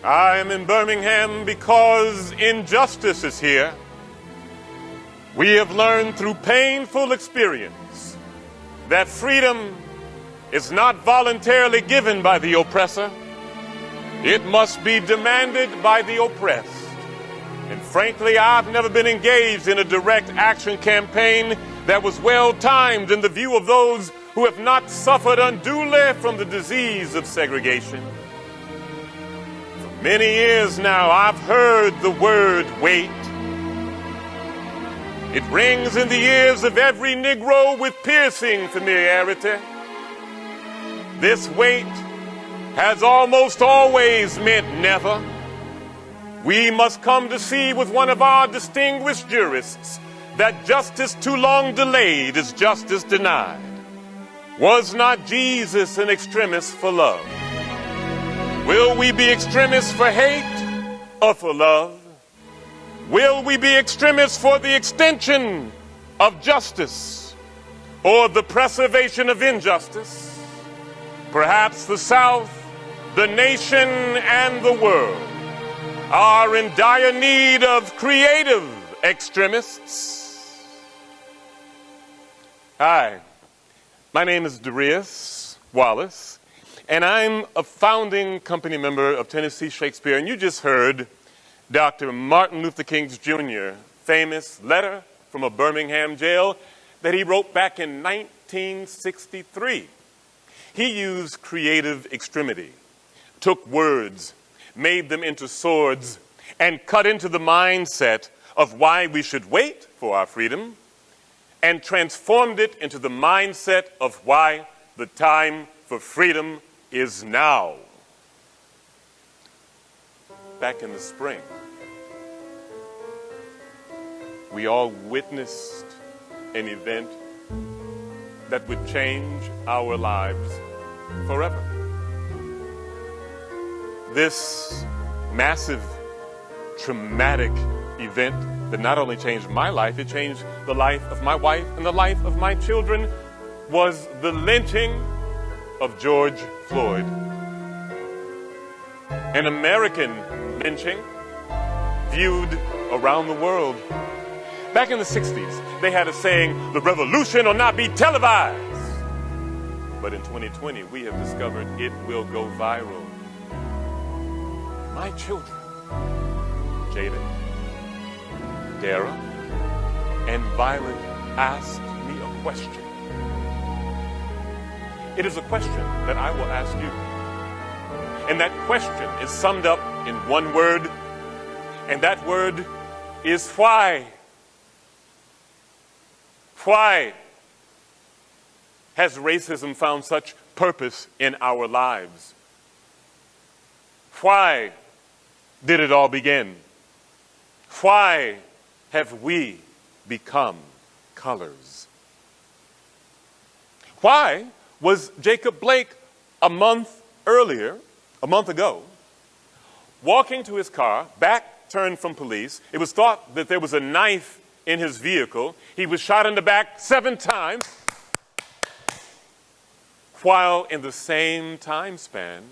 I am in Birmingham because injustice is here. We have learned through painful experience that freedom is not voluntarily given by the oppressor. It must be demanded by the oppressed. And frankly, I've never been engaged in a direct action campaign that was well-timed in the view of those who have not suffered unduly from the disease of segregation. For many years now, I've heard the word wait. It rings in the ears of every Negro with piercing familiarity. This wait has almost always meant never. We must come to see with one of our distinguished jurists that justice too long delayed is justice denied. Was not Jesus an extremist for love? Will we be extremists for hate or for love? Will we be extremists for the extension of justice or the preservation of injustice? Perhaps the South, the nation, and the world are in dire need of creative extremists. Hi, my name is Darius Wallace, and I'm a founding company member of Tennessee Shakespeare, and you just heard Dr. Martin Luther King Jr. famous letter from a Birmingham jail that he wrote back in 1963. He used creative extremity, took words, made them into swords, and cut into the mindset of why we should wait for our freedom, and transformed it into the mindset of why the time for freedom is now. Back in the spring, we all witnessed an event that would change our lives forever. This massive, traumatic event that not only changed my life, it changed the life of my wife and the life of my children, was the lynching of George Floyd. An American lynching viewed around the world. Back in the 60s, they had a saying, the revolution will not be televised. But in 2020, we have discovered it will go viral. My children, Jaden, Dara, and Violet asked me a question. It is a question that I will ask you. And that question is summed up in one word, and that word is why. Why has racism found such purpose in our lives? Why did it all begin? Why have we become colors? Why was Jacob Blake a month ago, walking to his car, back turned from police? It was thought that there was a knife in his vehicle. He was shot in the back 7 times, while in the same time span,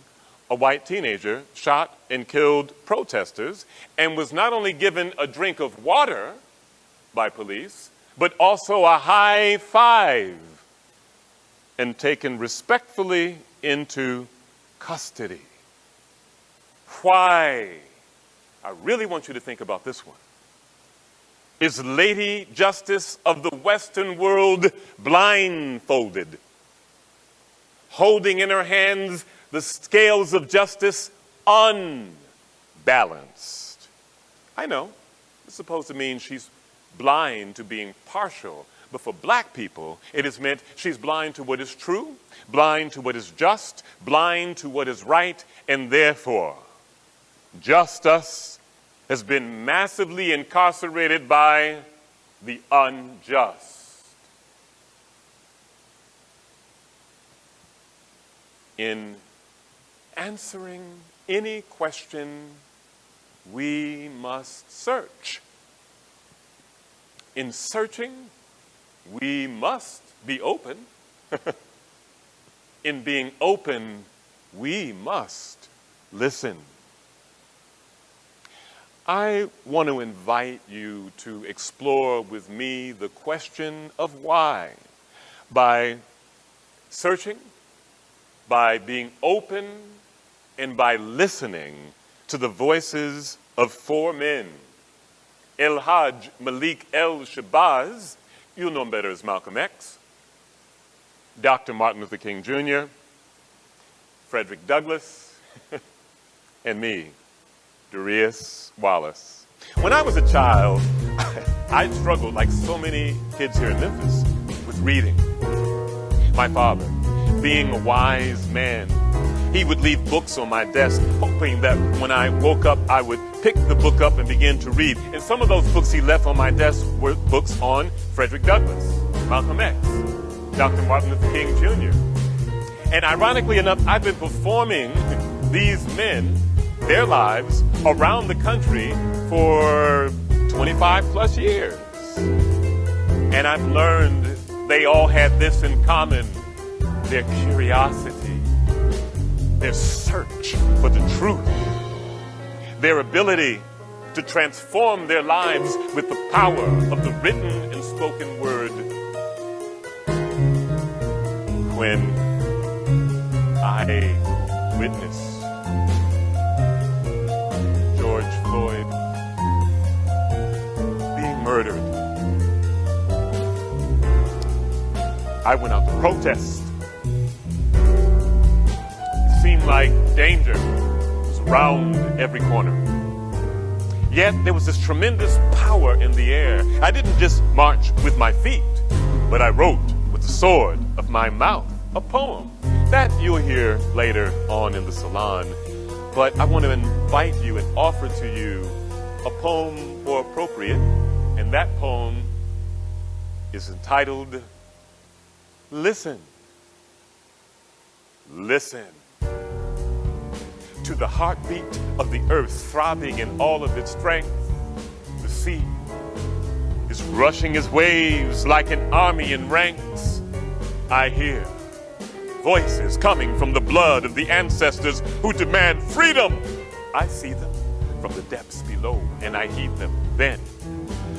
a white teenager shot and killed protesters and was not only given a drink of water by police, but also a high five and taken respectfully into custody. Why? I really want you to think about this one. Is Lady Justice of the Western world blindfolded, holding in her hands the scales of justice unbalanced? I know, it's supposed to mean she's blind to being partial, but for black people, it has meant she's blind to what is true, blind to what is just, blind to what is right, and therefore, just us has been massively incarcerated by the unjust. In answering any question, we must search. In searching, we must be open. In being open, we must listen. I want to invite you to explore with me the question of why by searching, by being open, and by listening to the voices of four men. El Hajj Malik El Shabazz, you know him better as Malcolm X, Dr. Martin Luther King Jr., Frederick Douglass, and me, Darius Wallace. When I was a child, I struggled, like so many kids here in Memphis, with reading. My father, being a wise man, he would leave books on my desk, hoping that when I woke up, I would pick the book up and begin to read. And some of those books he left on my desk were books on Frederick Douglass, Malcolm X, Dr. Martin Luther King Jr. And ironically enough, I've been performing these men, their lives, around the country for 25 plus years. And I've learned they all had this in common: their curiosity, their search for the truth, their ability to transform their lives with the power of the written and spoken word. When I witnessed George Floyd being murdered, I went out to protest. It seemed like danger was around every corner. Yet there was this tremendous power in the air. I didn't just march with my feet, but I wrote with the sword of my mouth a poem that you'll hear later on in the salon. But I want to invite you and offer to you a poem more appropriate, and that poem is entitled Listen. Listen to the heartbeat of the earth throbbing in all of its strength. The sea is rushing its waves like an army in ranks. I hear voices coming from the blood of the ancestors who demand freedom. I see them from the depths below, and I heed them. Then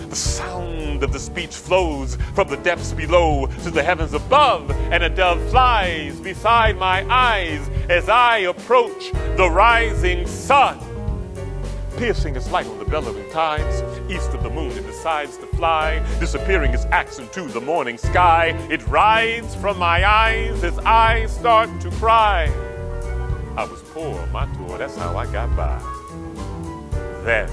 the sound of the speech flows from the depths below to the heavens above, and a dove flies beside my eyes as I approach the rising sun. Piercing its light on the bellowing tides, east of the moon it decides to fly, disappearing its axe into the morning sky. It rides from my eyes as I start to cry. I was poor on my tour, that's how I got by. Then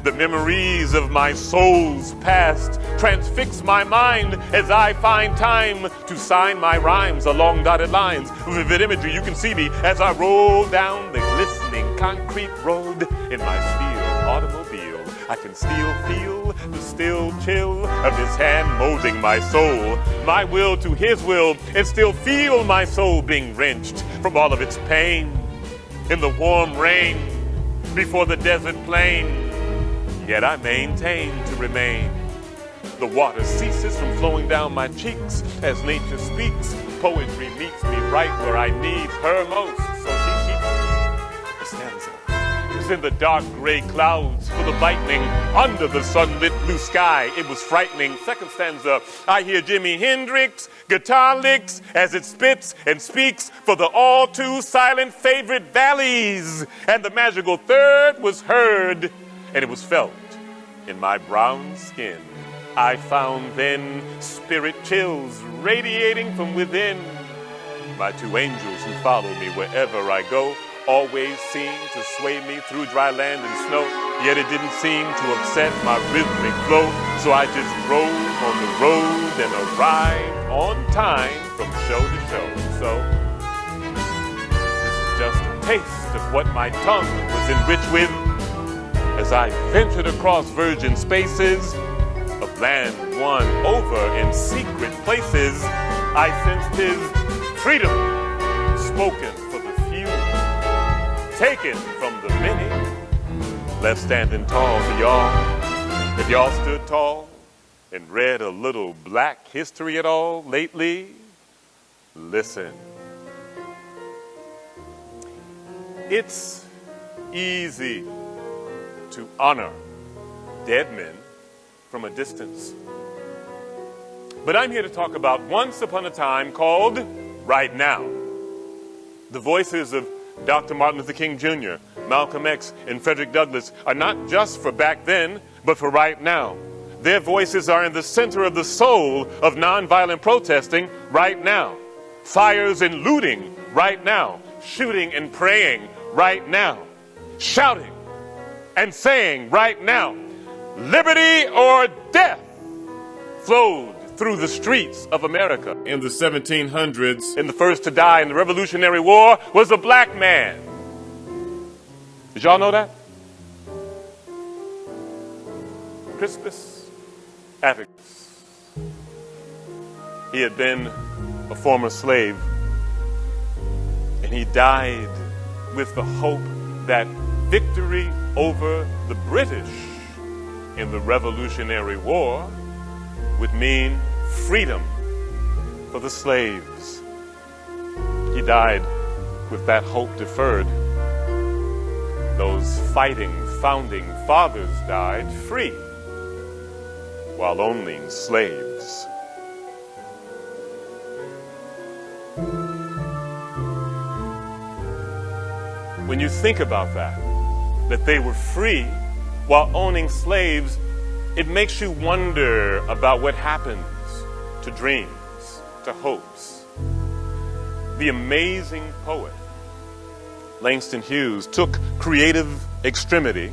the memories of my soul's past transfix my mind as I find time to sign my rhymes along dotted lines. Vivid imagery, you can see me as I roll down the glistening concrete road in my steel automobile. I can still feel the still chill of his hand molding my soul, my will to his will, and still feel my soul being wrenched from all of its pain in the warm rain before the desert plain. Yet I maintain to remain. The water ceases from flowing down my cheeks as nature speaks. Poetry meets me right where I need her most, so she keeps me. The stanza is in the dark gray clouds full of lightning under the sunlit blue sky. It was frightening. Second stanza, I hear Jimi Hendrix guitar licks as it spits and speaks for the all too silent favorite valleys. And the magical third was heard, and it was felt in my brown skin. I found then spirit chills radiating from within. My two angels who follow me wherever I go always seem to sway me through dry land and snow, yet it didn't seem to upset my rhythmic flow. So I just drove on the road and arrived on time from show to show. So this is just a taste of what my tongue was enriched with as I ventured across virgin spaces of land won over in secret places. I sensed his freedom, spoken for the few, taken from the many, left standing tall for y'all. If y'all stood tall and read a little black history at all lately, listen. It's easy to honor dead men from a distance. But I'm here to talk about once upon a time called right now. The voices of Dr. Martin Luther King Jr., Malcolm X, and Frederick Douglass are not just for back then, but for right now. Their voices are in the center of the soul of nonviolent protesting right now. Fires and looting right now. Shooting and praying right now. Shouting and saying right now, liberty or death, flowed through the streets of America in the 1700s. And the first to die in the Revolutionary War was a black man. Did y'all know that? Crispus Attucks. He had been a former slave, and he died with the hope that victory over the British in the Revolutionary War would mean freedom for the slaves. He died with that hope deferred. Those fighting founding fathers died free, while owning slaves. When you think about that they were free while owning slaves, it makes you wonder about what happens to dreams, to hopes. The amazing poet Langston Hughes took creative extremity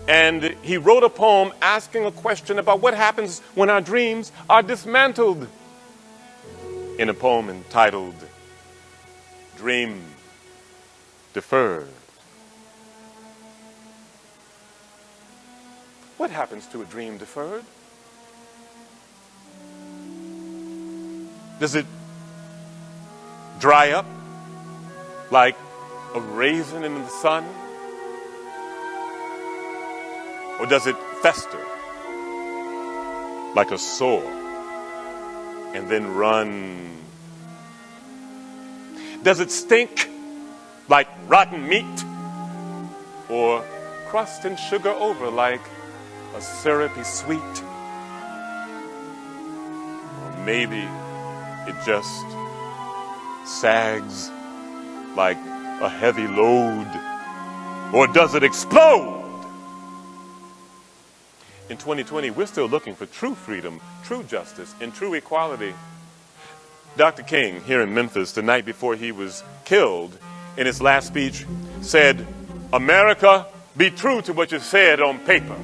and he wrote a poem asking a question about what happens when our dreams are dismantled. In a poem entitled Dream Deferred. What happens to a dream deferred? Does it dry up like a raisin in the sun? Or does it fester like a sore and then run? Does it stink like rotten meat? Or crust and sugar over like a syrupy sweet? Or maybe it just sags like a heavy load? Or does it explode? In 2020, we're still looking for true freedom, true justice, and true equality. Dr. King, here in Memphis, the night before he was killed, in his last speech, said, "America, be true to what you said on paper."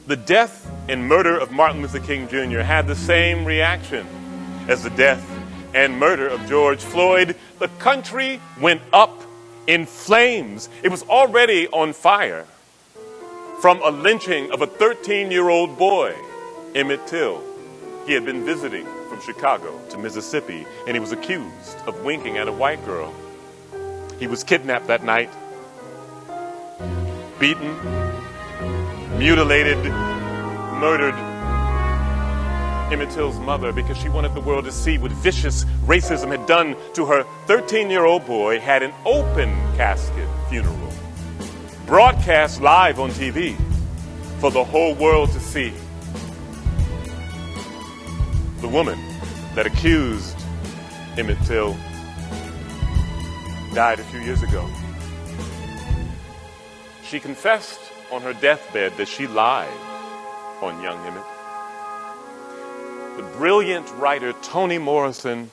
The death and murder of Martin Luther King Jr. had the same reaction as the death and murder of George Floyd. The country went up in flames. It was already on fire from a lynching of a 13-year-old boy, Emmett Till. He had been visiting from Chicago to Mississippi, and he was accused of winking at a white girl. He was kidnapped that night, beaten, mutilated, murdered. Emmett Till's mother, because she wanted the world to see what vicious racism had done to her 13-year-old boy, had an open casket funeral, broadcast live on TV for the whole world to see. The woman that accused Emmett Till died a few years ago. She confessed on her deathbed that she lied on young Emmett. The brilliant writer Toni Morrison,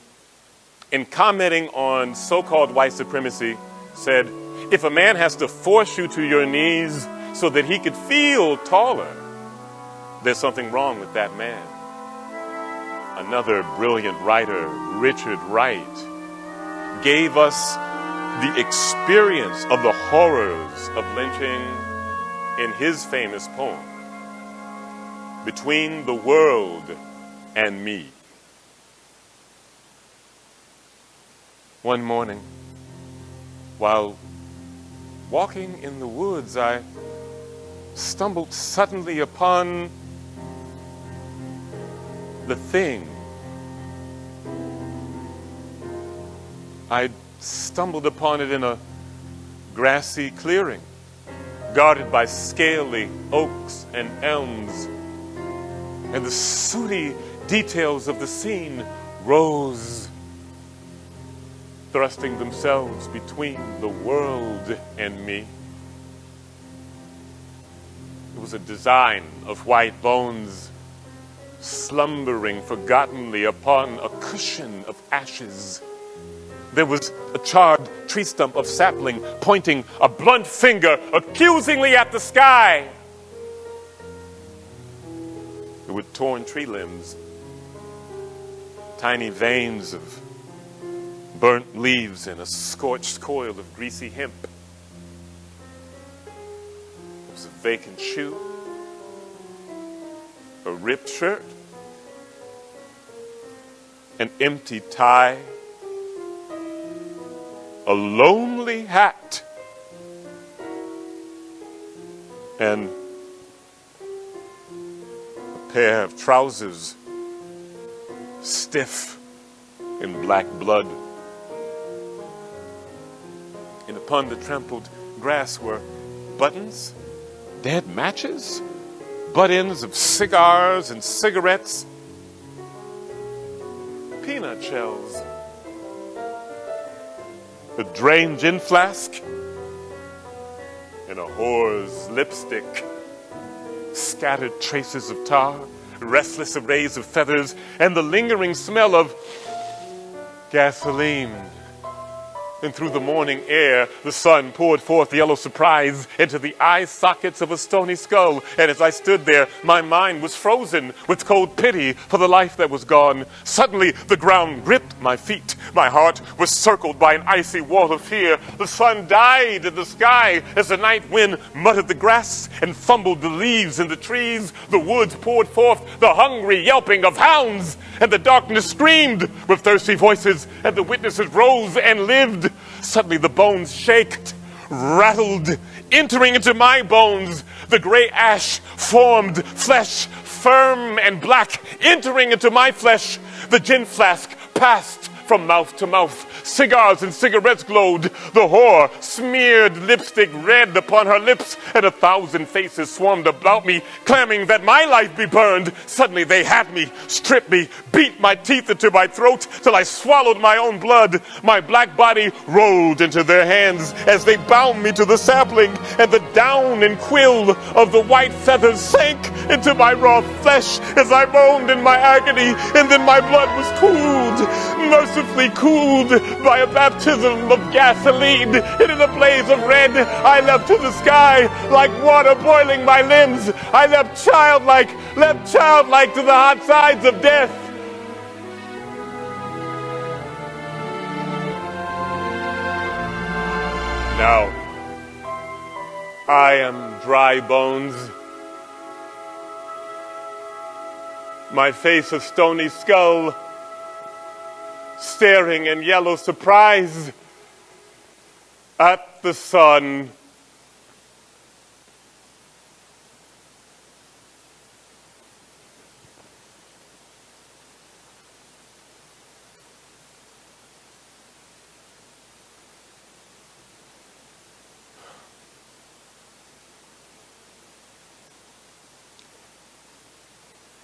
in commenting on so-called white supremacy, said, "If a man has to force you to your knees so that he could feel taller, there's something wrong with that man." Another brilliant writer, Richard Wright, gave us the experience of the horrors of lynching in his famous poem, Between the World and Me. One morning, while walking in the woods, I stumbled suddenly upon the thing. I stumbled upon it in a grassy clearing. guarded by scaly oaks and elms, and the sooty details of the scene rose, thrusting themselves between the world and me. It was a design of white bones slumbering forgottenly upon a cushion of ashes. There was a charred tree stump of sapling pointing a blunt finger accusingly at the sky. There were torn tree limbs, tiny veins of burnt leaves, and a scorched coil of greasy hemp. There was a vacant shoe, a ripped shirt, an empty tie, a lonely hat, and a pair of trousers stiff in black blood. And upon the trampled grass were buttons, dead matches, butt ends of cigars and cigarettes, peanut shells, a drained gin flask, and a whore's lipstick, scattered traces of tar, restless arrays of feathers, and the lingering smell of gasoline. And through the morning air, the sun poured forth yellow surprise into the eye sockets of a stony skull. And as I stood there, my mind was frozen with cold pity for the life that was gone. Suddenly, the ground gripped my feet. My heart was circled by an icy wall of fear. The sun died in the sky as the night wind muttered the grass and fumbled the leaves in the trees. The woods poured forth the hungry yelping of hounds, and the darkness screamed with thirsty voices, and the witnesses rose and lived. Suddenly the bones shaked, rattled, entering into my bones. The gray ash formed flesh, firm and black, entering into my flesh. The gin flask passed from mouth to mouth. Cigars and cigarettes glowed. The whore smeared lipstick red upon her lips, and 1,000 faces swarmed about me, clamoring that my life be burned. Suddenly they had me, stripped me, beat my teeth into my throat till I swallowed my own blood. My black body rolled into their hands as they bound me to the sapling, and the down and quill of the white feathers sank into my raw flesh as I moaned in my agony, and then my blood was cooled, mercifully cooled by a baptism of gasoline, and in a blaze of red I leapt to the sky like water boiling my limbs. I leapt childlike to the hot sides of death. Now I am dry bones, my face a stony skull, staring in yellow surprise at the sun.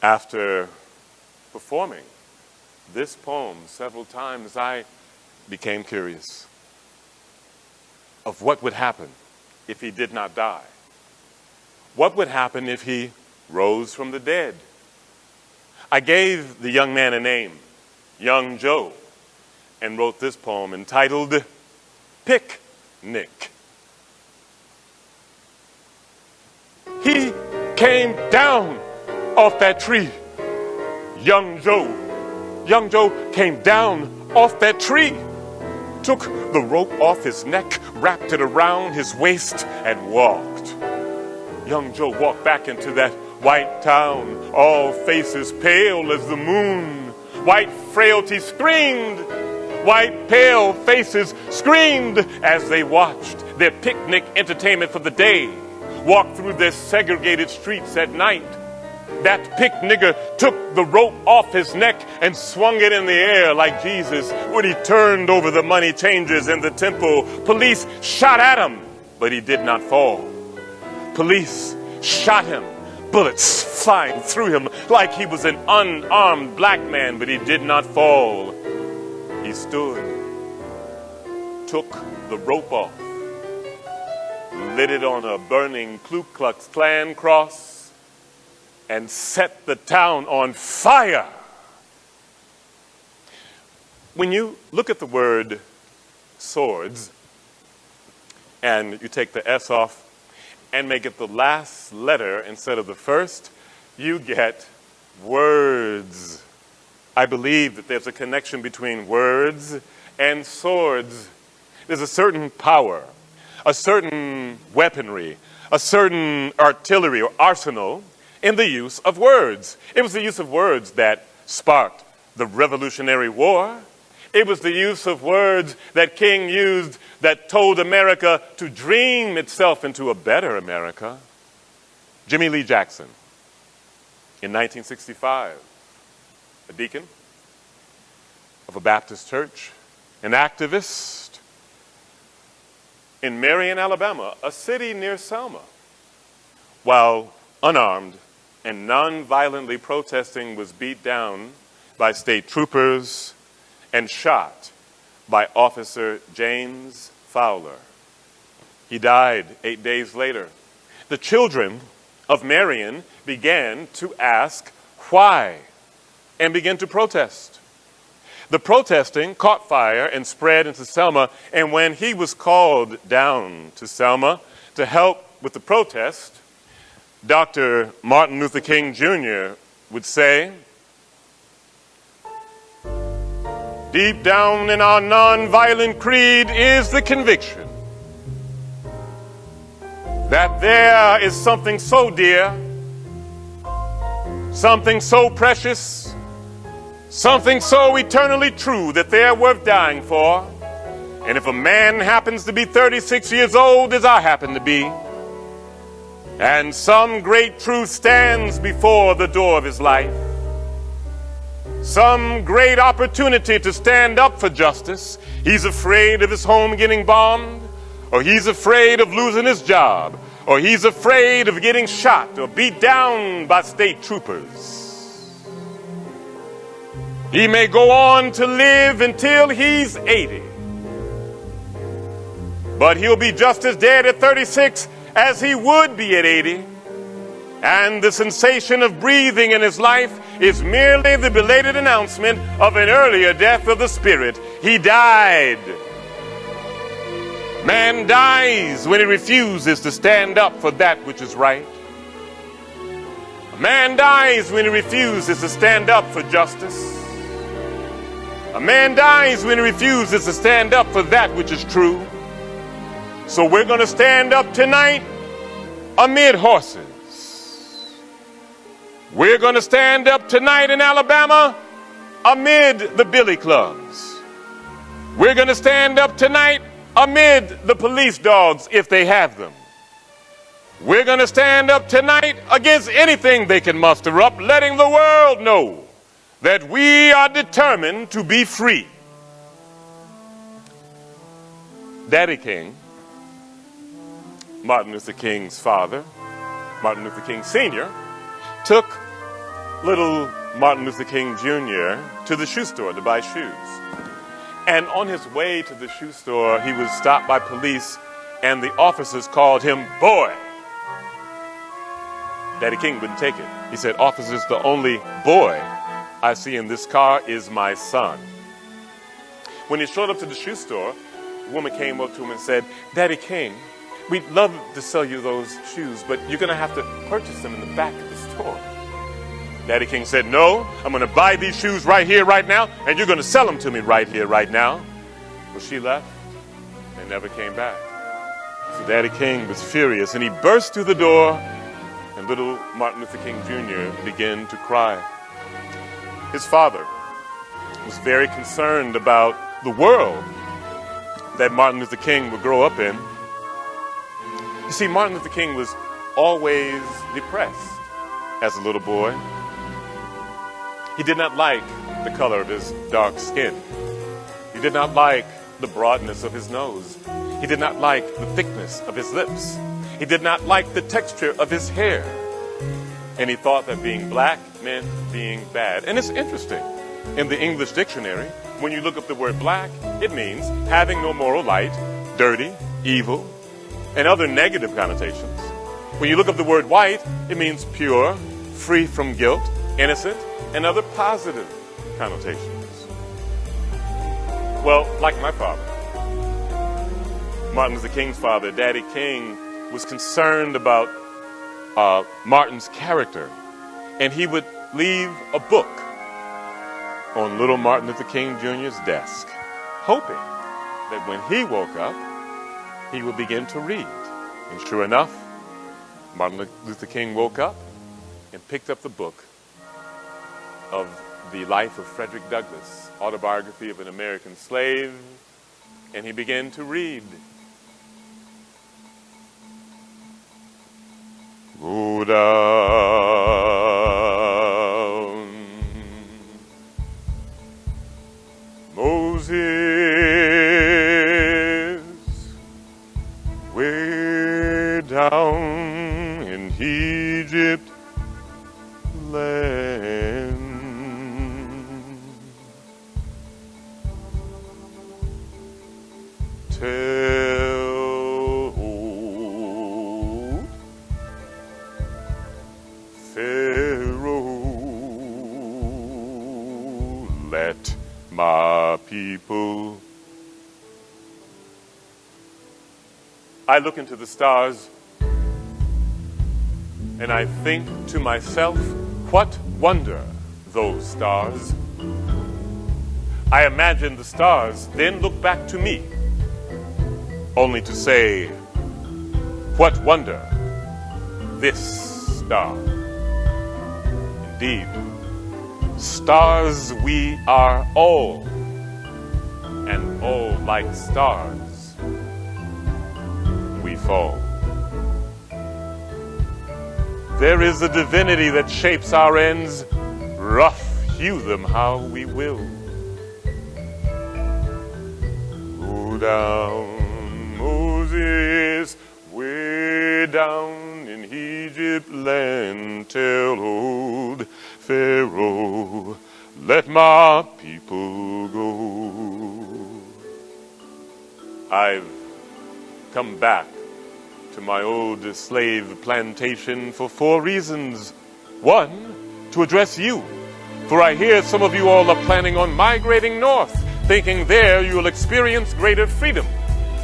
After performing this poem several times, I became curious of what would happen if he did not die. What would happen if he rose from the dead? I gave the young man a name, Young Joe, and wrote this poem entitled Picnic. He came down off that tree. Young Joe came down off that tree, took the rope off his neck, wrapped it around his waist, and walked. Young Joe walked back into that white town, all faces pale as the moon. White frailty screamed. White pale faces screamed as they watched their picnic entertainment for the day walk through their segregated streets at night. That pick nigger took the rope off his neck and swung it in the air like Jesus when he turned over the money changers in the temple. Police shot at him, but he did not fall. Police shot him, bullets flying through him like he was an unarmed black man, but he did not fall. He stood, took the rope off, lit it on a burning Ku Klux Klan cross, and set the town on fire. When you look at the word swords, and you take the S off and make it the last letter instead of the first, you get words. I believe that there's a connection between words and swords. There's a certain power, a certain weaponry, a certain artillery or arsenal in the use of words. It was the use of words that sparked the Revolutionary War. It was the use of words that King used that told America to dream itself into a better America. Jimmy Lee Jackson, in 1965, a deacon of a Baptist church, an activist in Marion, Alabama, a city near Selma, while unarmed and non-violently protesting, was beat down by state troopers and shot by Officer James Fowler. He died 8 days later. The children of Marion began to ask why and began to protest. The protesting caught fire and spread into Selma, and when he was called down to Selma to help with the protest, Dr. Martin Luther King Jr. would say, "Deep down in our nonviolent creed is the conviction that there is something so dear, something so precious, something so eternally true that they're worth dying for. And if a man happens to be 36 years old, as I happen to be, and some great truth stands before the door of his life, some great opportunity to stand up for justice, he's afraid of his home getting bombed, or he's afraid of losing his job, or he's afraid of getting shot or beat down by state troopers. He may go on to live until he's 80, but he'll be just as dead at 36 as he would be at 80. And the sensation of breathing in his life is merely the belated announcement of an earlier death of the spirit. He died. Man dies when he refuses to stand up for that which is right. A man dies when he refuses to stand up for justice. A man dies when he refuses to stand up for that which is true. So we're going to stand up tonight amid horses. We're going to stand up tonight in Alabama amid the billy clubs. We're going to stand up tonight amid the police dogs, if they have them. We're going to stand up tonight against anything they can muster up, letting the world know that we are determined to be free. Daddy King, Martin Luther King's father, Martin Luther King Sr., took little Martin Luther King Jr. to the shoe store to buy shoes. And on his way to the shoe store, he was stopped by police, and the officers called him boy. Daddy King wouldn't take it. He said, "Officers, the only boy I see in this car is my son." When he showed up to the shoe store, a woman came up to him and said, "Daddy King, we'd love to sell you those shoes, but you're going to have to purchase them in the back of the store." Daddy King said, "No, I'm going to buy these shoes right here, right now, and you're going to sell them to me right here, right now." Well, she left and never came back. So Daddy King was furious, and he burst through the door, and little Martin Luther King Jr. began to cry. His father was very concerned about the world that Martin Luther King would grow up in. You see, Martin Luther King was always depressed as a little boy. He did not like the color of his dark skin. He did not like the broadness of his nose. He did not like the thickness of his lips. He did not like the texture of his hair. And he thought that being black meant being bad. And it's interesting. In the English dictionary, when you look up the word black, it means having no moral light, dirty, evil, and other negative connotations. When you look up the word white, it means pure, free from guilt, innocent, and other positive connotations. Well, like my father, Martin Luther King's father, Daddy King, was concerned about Martin's character, and he would leave a book on little Martin Luther King Jr.'s desk, hoping that when he woke up, he would begin to read. And sure enough, Martin Luther King woke up and picked up the book of the life of Frederick Douglass, autobiography of an American slave, and he began to read. Go down, Moses, way down in Egypt land. Tell old Pharaoh, let my people. I look into the stars and I think to myself, what wonder those stars. I imagine the stars then look back to me, only to say, what wonder this star. Indeed, stars we are all, and all like stars we fall. There is a divinity that shapes our ends, rough hew them how we will. Go down, Moses, way down in Egypt land, tell old Pharaoh, let my people go. I've come back to my old slave plantation for 4 reasons. 1, to address you, for I hear some of you all are planning on migrating north, thinking there you will experience greater freedom.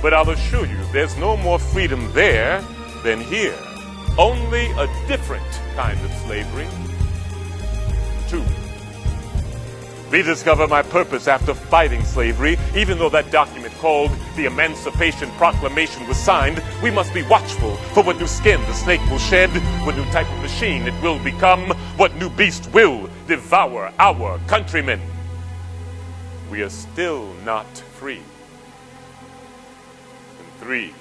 But I'll assure you, there's no more freedom there than here. Only a different kind of slavery. 2, rediscover my purpose after fighting slavery. Even though that document called the Emancipation Proclamation was signed, we must be watchful for what new skin the snake will shed, what new type of machine it will become, what new beast will devour our countrymen. We are still not free. And 3,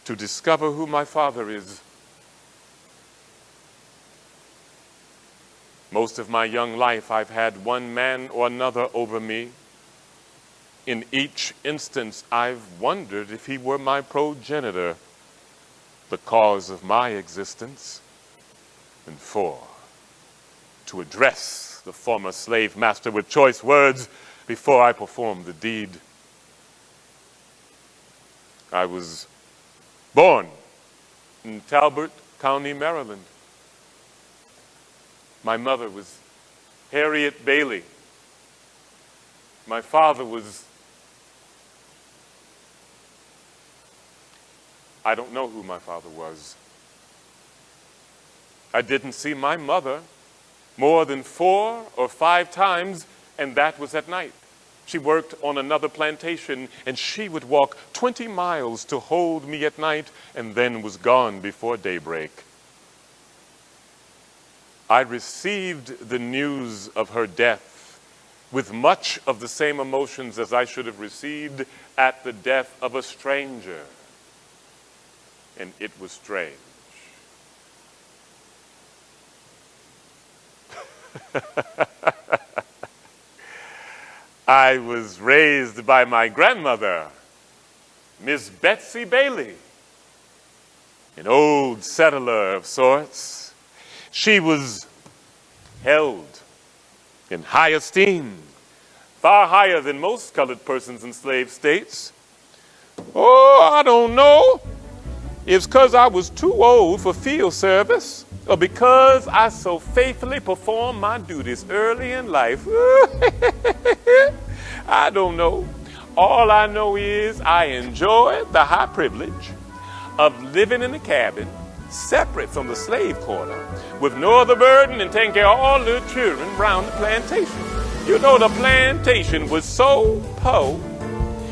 to discover who my father is. Most of my young life, I've had one man or another over me. In each instance, I've wondered if he were my progenitor, the cause of my existence. And 4, to address the former slave master with choice words before I perform the deed. I was born in Talbot County, Maryland. My mother was Harriet Bailey. My father was, I don't know who my father was. I didn't see my mother more than 4 or 5 times, and that was at night. She worked on another plantation, and she would walk 20 miles to hold me at night, and then was gone before daybreak. I received the news of her death with much of the same emotions as I should have received at the death of a stranger. And it was strange. I was raised by my grandmother, Miss Betsy Bailey, an old settler of sorts. She was held in high esteem, far higher than most colored persons in slave states. Oh, I don't know. It's because I was too old for field service, or because I so faithfully performed my duties early in life. I don't know. All I know is I enjoyed the high privilege of living in a cabin separate from the slave quarter, with no other burden than taking care of all the children around the plantation. You know, the plantation was so poor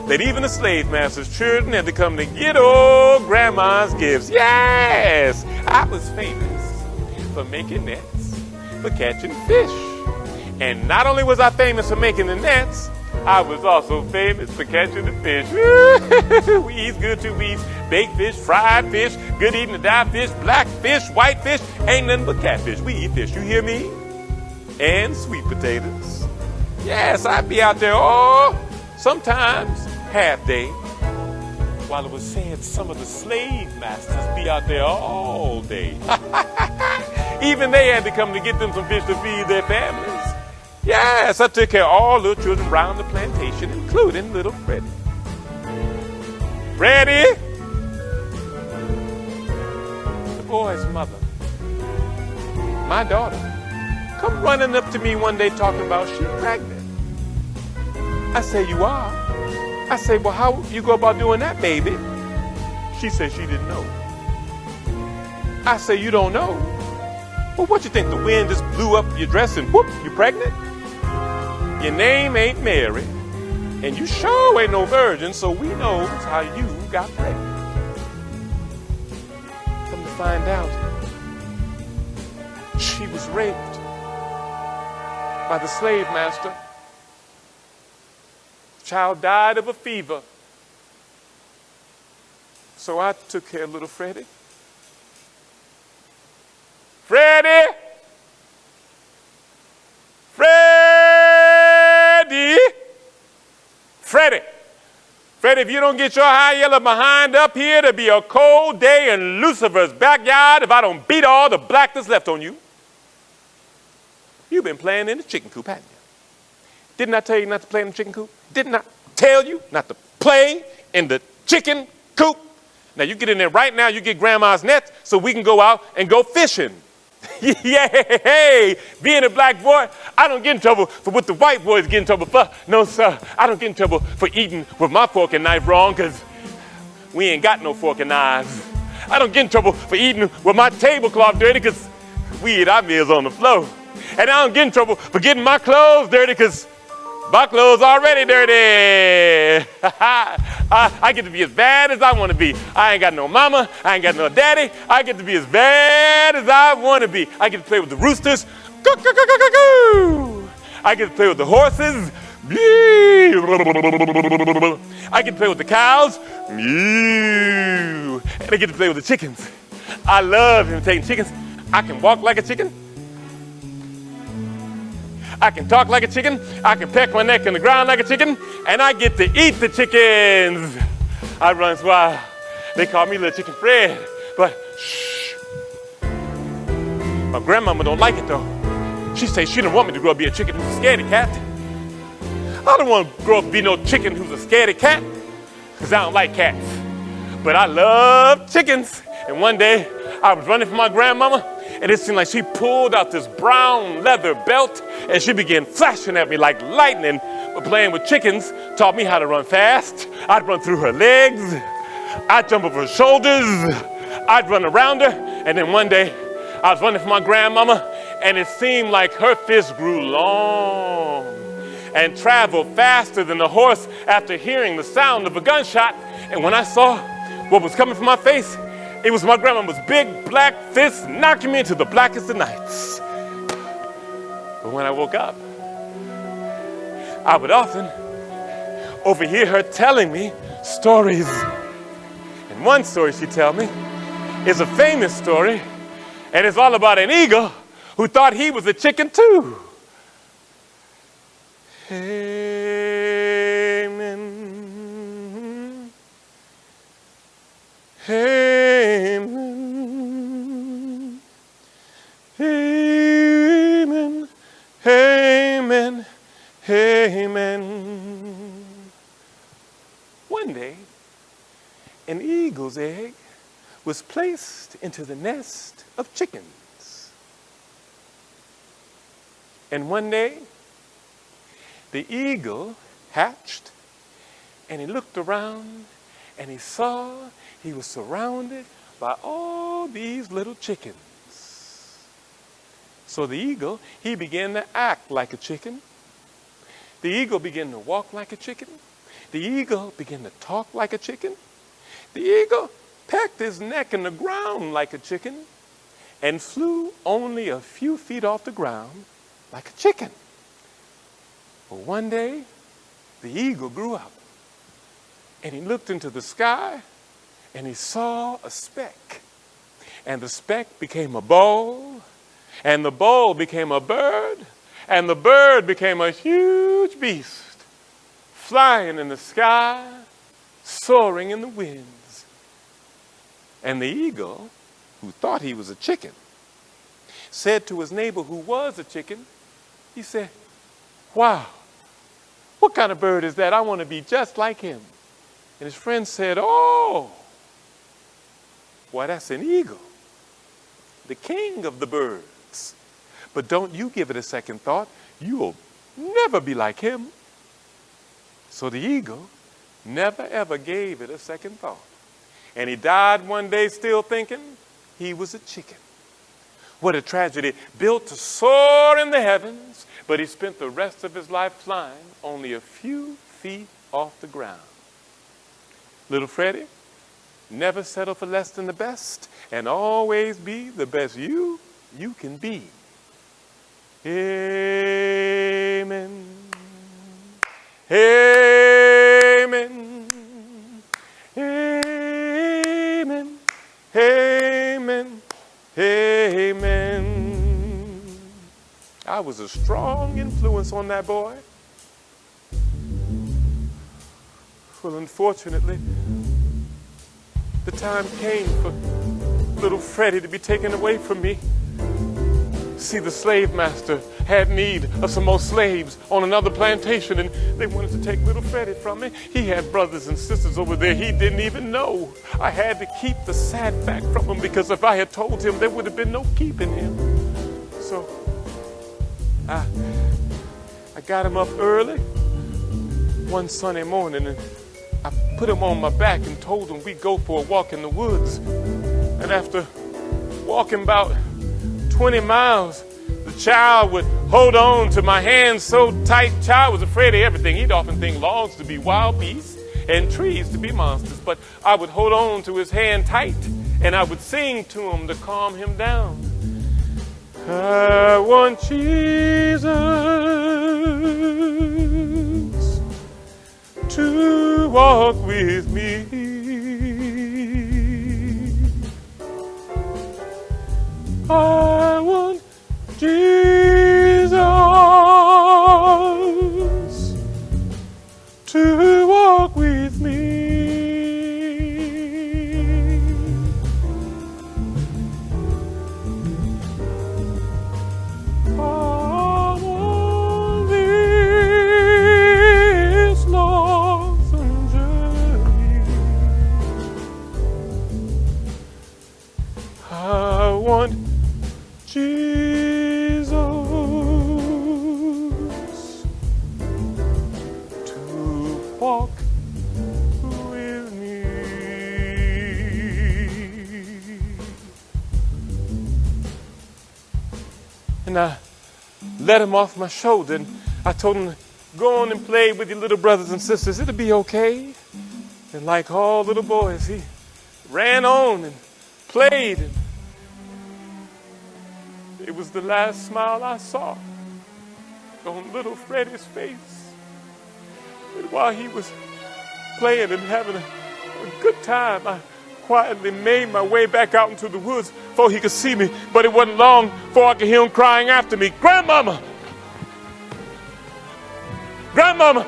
that even the slave master's children had to come to get old grandma's gifts. Yes, I was famous for making nets, for catching fish. And not only was I famous for making the nets, I was also famous for catching the fish. We eat good too. We eat baked fish, fried fish, good eating to die fish, black fish, white fish, ain't nothing but catfish. We eat fish, you hear me? And sweet potatoes. Yes, I'd be out there sometimes half day. While it was said some of the slave masters be out there all day. Even they had to come to get them some fish to feed their families. Yes, I took care of all little children around the plantation, including little Freddie. Freddie! The boy's mother, my daughter, come running up to me one day talking about she's pregnant. I say, you are? I say, well, how you go about doing that, baby? She said she didn't know. I say, you don't know? Well, what you think, the wind just blew up your dress and whoop, you pregnant? Your name ain't Mary, and you sure ain't no virgin, so we knows how you got pregnant. Come to find out, she was raped by the slave master. The child died of a fever. So I took care of little Freddie. Freddie! Freddie! Freddie, if you don't get your high yellow behind up here, it'll be a cold day in Lucifer's backyard if I don't beat all the black that's left on you. You've been playing in the chicken coop, haven't you? Didn't I tell you not to play in the chicken coop? Didn't I tell you not to play in the chicken coop? Now you get in there right now, you get grandma's nets so we can go out and go fishing. Yay! Being a black boy, I don't get in trouble for what the white boys get in trouble for. No, sir, I don't get in trouble for eating with my fork and knife wrong, because we ain't got no fork and knives. I don't get in trouble for eating with my tablecloth dirty, because we eat our meals on the floor. And I don't get in trouble for getting my clothes dirty, because my clothes already dirty. I get to be as bad as I want to be. I ain't got no mama. I ain't got no daddy. I get to be as bad as I want to be. I get to play with the roosters. I get to play with the horses. I get to play with the cows. And I get to play with the chickens. I love imitating chickens. I can walk like a chicken. I can talk like a chicken, I can peck my neck in the ground like a chicken, and I get to eat the chickens. I run wild. They call me Little Chicken Fred, but shh. My grandmama don't like it though. She says she don't want me to grow up to be a chicken who's a scaredy cat. I don't want to grow up to be no chicken who's a scaredy cat, because I don't like cats. But I love chickens. And one day, I was running from my grandmama, and it seemed like she pulled out this brown leather belt and she began flashing at me like lightning. But playing with chickens taught me how to run fast. I'd run through her legs. I'd jump over her shoulders. I'd run around her. And then one day I was running from my grandmama, and it seemed like her fist grew long and traveled faster than a horse after hearing the sound of a gunshot. And when I saw what was coming from my face, it was my grandmama's big black fist knocking me into the blackest of nights. But when I woke up, I would often overhear her telling me stories. And one story she tell me is a famous story, and it's all about an eagle who thought he was a chicken too. Amen. Amen. One day, an eagle's egg was placed into the nest of chickens. And one day, the eagle hatched, and he looked around, and he saw he was surrounded by all these little chickens. So the eagle, he began to act like a chicken. The eagle began to walk like a chicken. The eagle began to talk like a chicken. The eagle pecked his neck in the ground like a chicken and flew only a few feet off the ground like a chicken. But one day, the eagle grew up, and he looked into the sky, and he saw a speck. And the speck became a bowl, and the bowl became a bird, and the bird became a huge beast, flying in the sky, soaring in the winds. And the eagle, who thought he was a chicken, said to his neighbor who was a chicken, he said, "Wow, what kind of bird is that? I want to be just like him." And his friend said, "Oh, why, that's an eagle, the king of the birds. But don't you give it a second thought. You'll never be like him." So the eagle never ever gave it a second thought. And he died one day still thinking he was a chicken. What a tragedy. Built to soar in the heavens, but he spent the rest of his life flying only a few feet off the ground. Little Freddie, never settle for less than the best, and always be the best you can be. Amen. Amen. Amen. Amen. Amen. I was a strong influence on that boy. Well, unfortunately, the time came for little Freddie to be taken away from me. See, the slave master had need of some more slaves on another plantation, and they wanted to take little Freddie from me. He had brothers and sisters over there he didn't even know. I had to keep the sad fact from him, because if I had told him, there would have been no keeping him. So I got him up early one Sunday morning, and I put him on my back and told him we'd go for a walk in the woods. And after walking about 20 miles, the child would hold on to my hand so tight. Child was afraid of everything. He'd often think logs to be wild beasts and trees to be monsters. But I would hold on to his hand tight, and I would sing to him to calm him down. I want Jesus to walk with me. I want Jesus to walk with me. I want this lonesome journey. I want Jesus to walk with me. And I let him off my shoulder, and I told him, go on and play with your little brothers and sisters. It'll be okay. And like all little boys, he ran on and played, and it was the last smile I saw on little Freddie's face. And while he was playing and having a good time, I quietly made my way back out into the woods before he could see me. But it wasn't long before I could hear him crying after me, "Grandmama! Grandmama!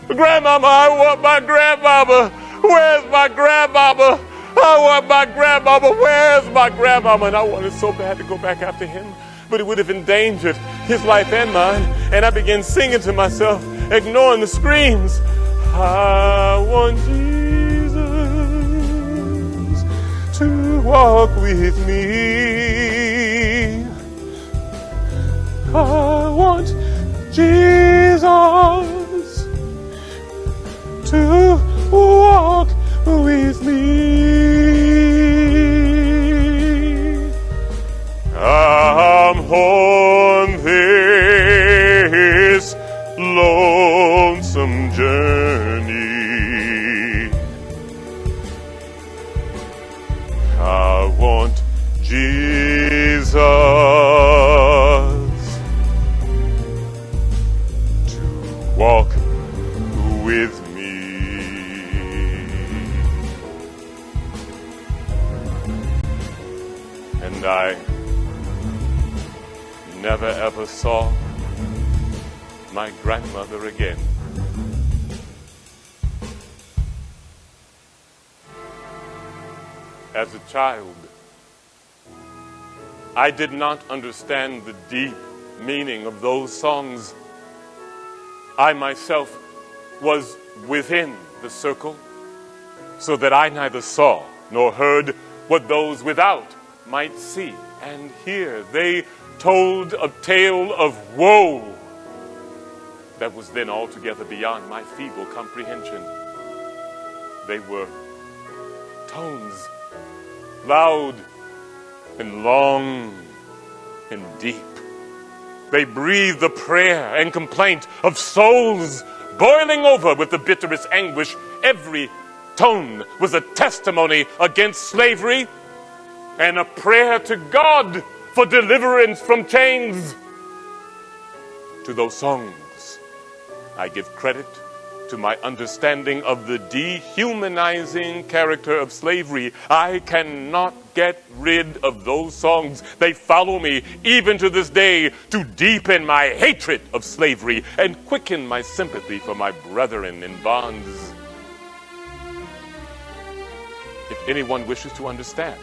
Grandmama, I want my grandmama! Where's my grandmama? I want my grandmama. Where's my grandmama?" And I wanted so bad to go back after him, but it would have endangered his life and mine. And I began singing to myself, ignoring the screams. I want Jesus to walk with me. I want Jesus to walk with me. I'm on this lonesome journey. I want Jesus to walk with me. And I never ever saw my grandmother again. As a child, I did not understand the deep meaning of those songs. I myself was within the circle, so that I neither saw nor heard what those without might see and hear. They told a tale of woe that was then altogether beyond my feeble comprehension. They were tones, loud and long and deep. They breathed the prayer and complaint of souls boiling over with the bitterest anguish. Every tone was a testimony against slavery and a prayer to God for deliverance from chains. To those songs, I give credit to my understanding of the dehumanizing character of slavery. I cannot get rid of those songs. They follow me even to this day to deepen my hatred of slavery and quicken my sympathy for my brethren in bonds. If anyone wishes to understand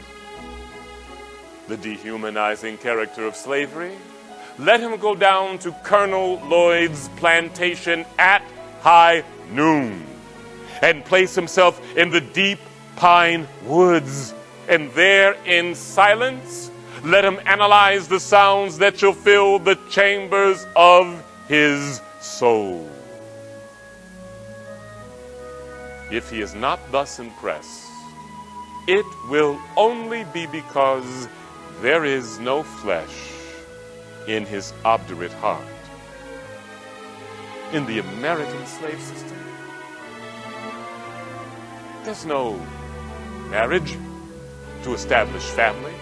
the dehumanizing character of slavery, let him go down to Colonel Lloyd's plantation at high noon and place himself in the deep pine woods, and there in silence let him analyze the sounds that shall fill the chambers of his soul. If he is not thus impressed, it will only be because there is no flesh in his obdurate heart. In the American slave system, there's no marriage to establish family.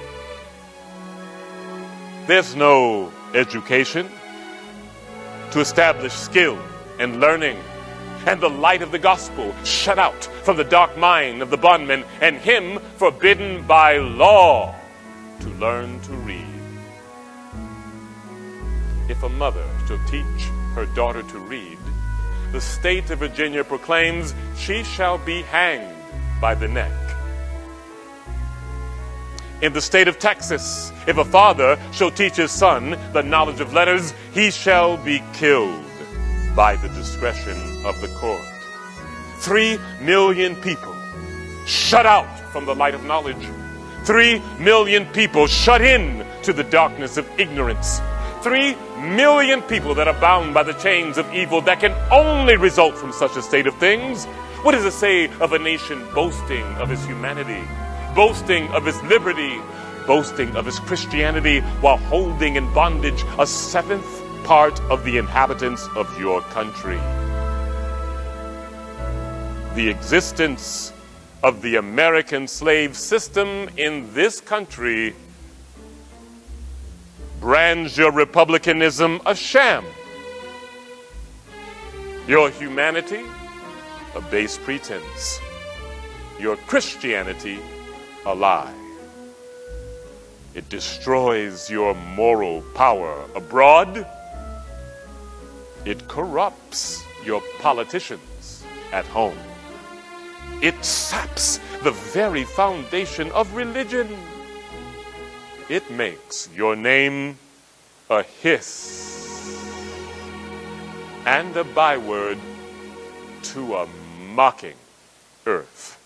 There's no education to establish skill and learning and the light of the gospel, shut out from the dark mind of the bondman and him forbidden by law to learn to read. If a mother shall teach her daughter to read, the state of Virginia proclaims she shall be hanged by the neck. In the state of Texas, if a father shall teach his son the knowledge of letters, he shall be killed by the discretion of the court. 3 million people shut out from the light of knowledge. 3 million people shut in to the darkness of ignorance. 3 million people that are bound by the chains of evil that can only result from such a state of things. What does it say of a nation boasting of its humanity, boasting of its liberty, boasting of its Christianity, while holding in bondage a 7th part of the inhabitants of your country? The existence of the American slave system in this country brands your republicanism a sham, your humanity a base pretense, your Christianity a lie. It destroys your moral power abroad. It corrupts your politicians at home. It saps the very foundation of religion. It makes your name a hiss and a byword to a mocking earth.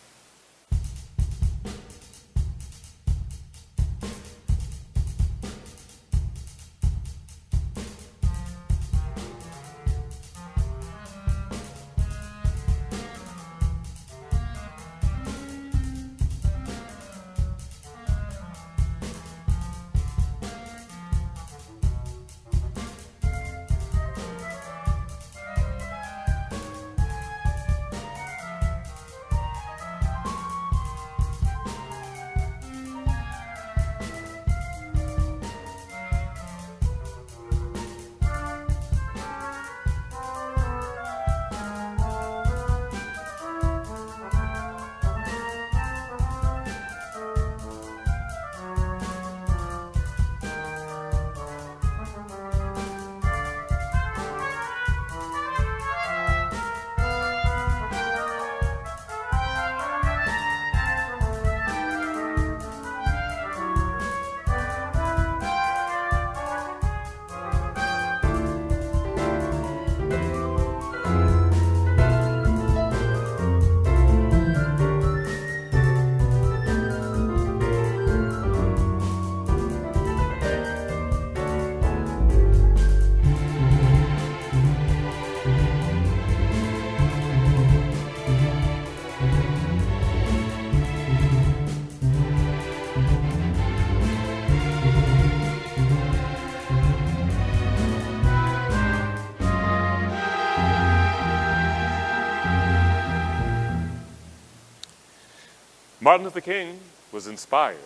Martin Luther King was inspired.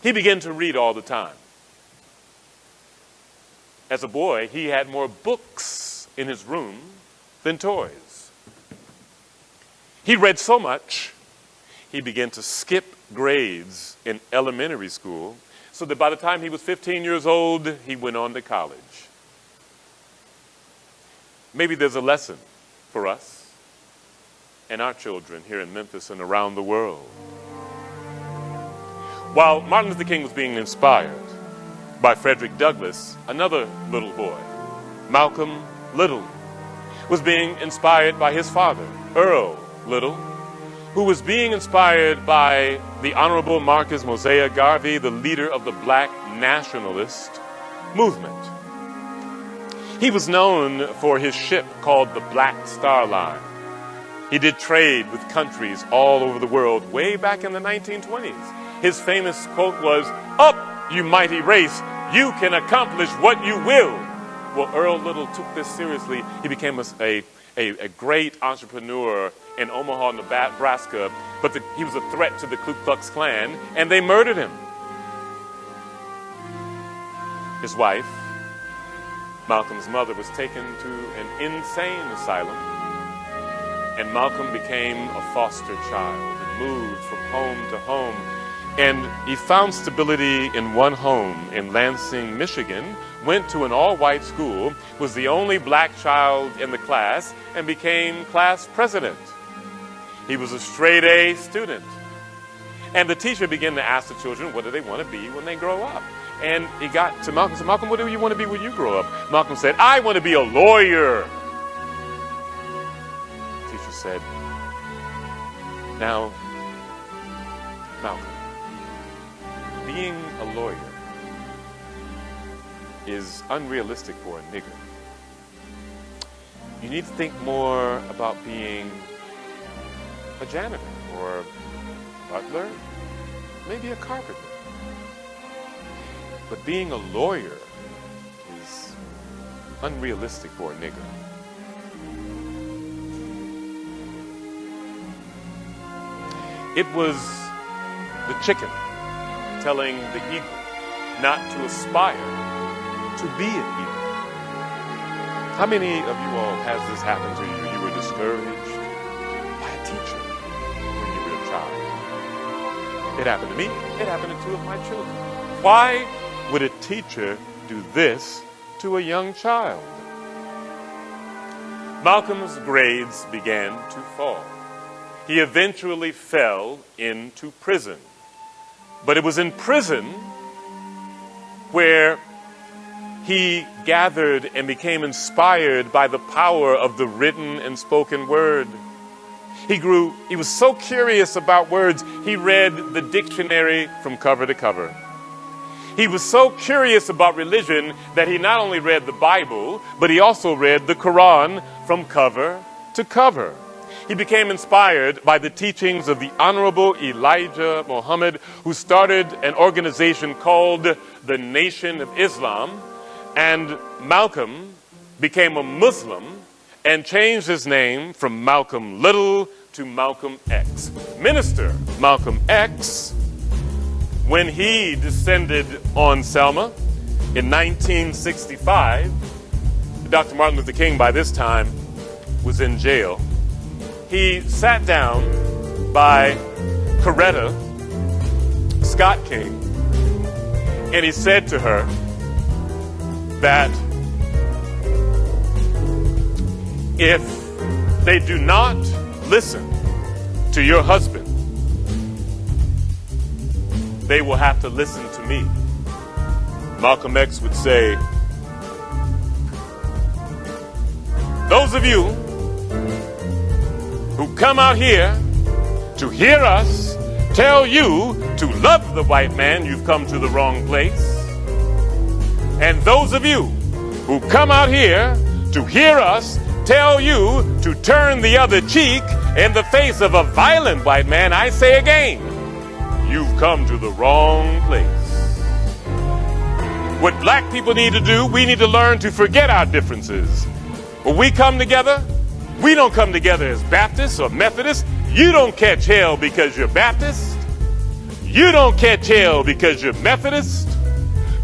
He began to read all the time. As a boy, he had more books in his room than toys. He read so much, he began to skip grades in elementary school, so that by the time he was 15 years old, he went on to college. Maybe there's a lesson for us and our children here in Memphis and around the world. While Martin Luther King was being inspired by Frederick Douglass, another little boy, Malcolm Little, was being inspired by his father, Earl Little, who was being inspired by the Honorable Marcus Mosiah Garvey, the leader of the Black nationalist movement. He was known for his ship called the Black Star Line. He did trade with countries all over the world way back in the 1920s. His famous quote was, "Up, you mighty race, you can accomplish what you will." Well, Earl Little took this seriously. He became a great entrepreneur in Omaha, Nebraska, but he was a threat to the Ku Klux Klan, and they murdered him. His wife, Malcolm's mother, was taken to an insane asylum, and Malcolm became a foster child and moved from home to home. And he found stability in one home in Lansing, Michigan, went to an all-white school, was the only black child in the class, and became class president. He was a straight-A student. And the teacher began to ask the children, what do they want to be when they grow up? And he got to Malcolm and said, "Malcolm, what do you want to be when you grow up?" Malcolm said, "I want to be a lawyer." The teacher said, "Now, Malcolm, being a lawyer is unrealistic for a nigger. You need to think more about being a janitor or a butler, maybe a carpenter. But being a lawyer is unrealistic for a nigger." It was the chicken telling the eagle not to aspire to be an eagle. How many of you all has this happened to you? You were discouraged by a teacher when you were a child. It happened to me. It happened to two of my children. Why would a teacher do this to a young child? Malcolm's grades began to fall. He eventually fell into prison. But it was in prison where he gathered and became inspired by the power of the written and spoken word. He was so curious about words, he read the dictionary from cover to cover. He was so curious about religion that he not only read the Bible, but he also read the Quran from cover to cover. He became inspired by the teachings of the Honorable Elijah Muhammad, who started an organization called the Nation of Islam, and Malcolm became a Muslim and changed his name from Malcolm Little to Malcolm X. Minister Malcolm X, when he descended on Selma in 1965, Dr. Martin Luther King by this time was in jail. He sat down by Coretta Scott King and he said to her that if they do not listen to your husband, they will have to listen to me. Malcolm X would say, those of you who come out here to hear us tell you to love the white man, you've come to the wrong place. And those of you who come out here to hear us tell you to turn the other cheek in the face of a violent white man, I say again, you've come to the wrong place. What black people need to do, we need to learn to forget our differences. When we come together, we don't come together as Baptists or Methodists. You don't catch hell because you're Baptist. You don't catch hell because you're Methodist.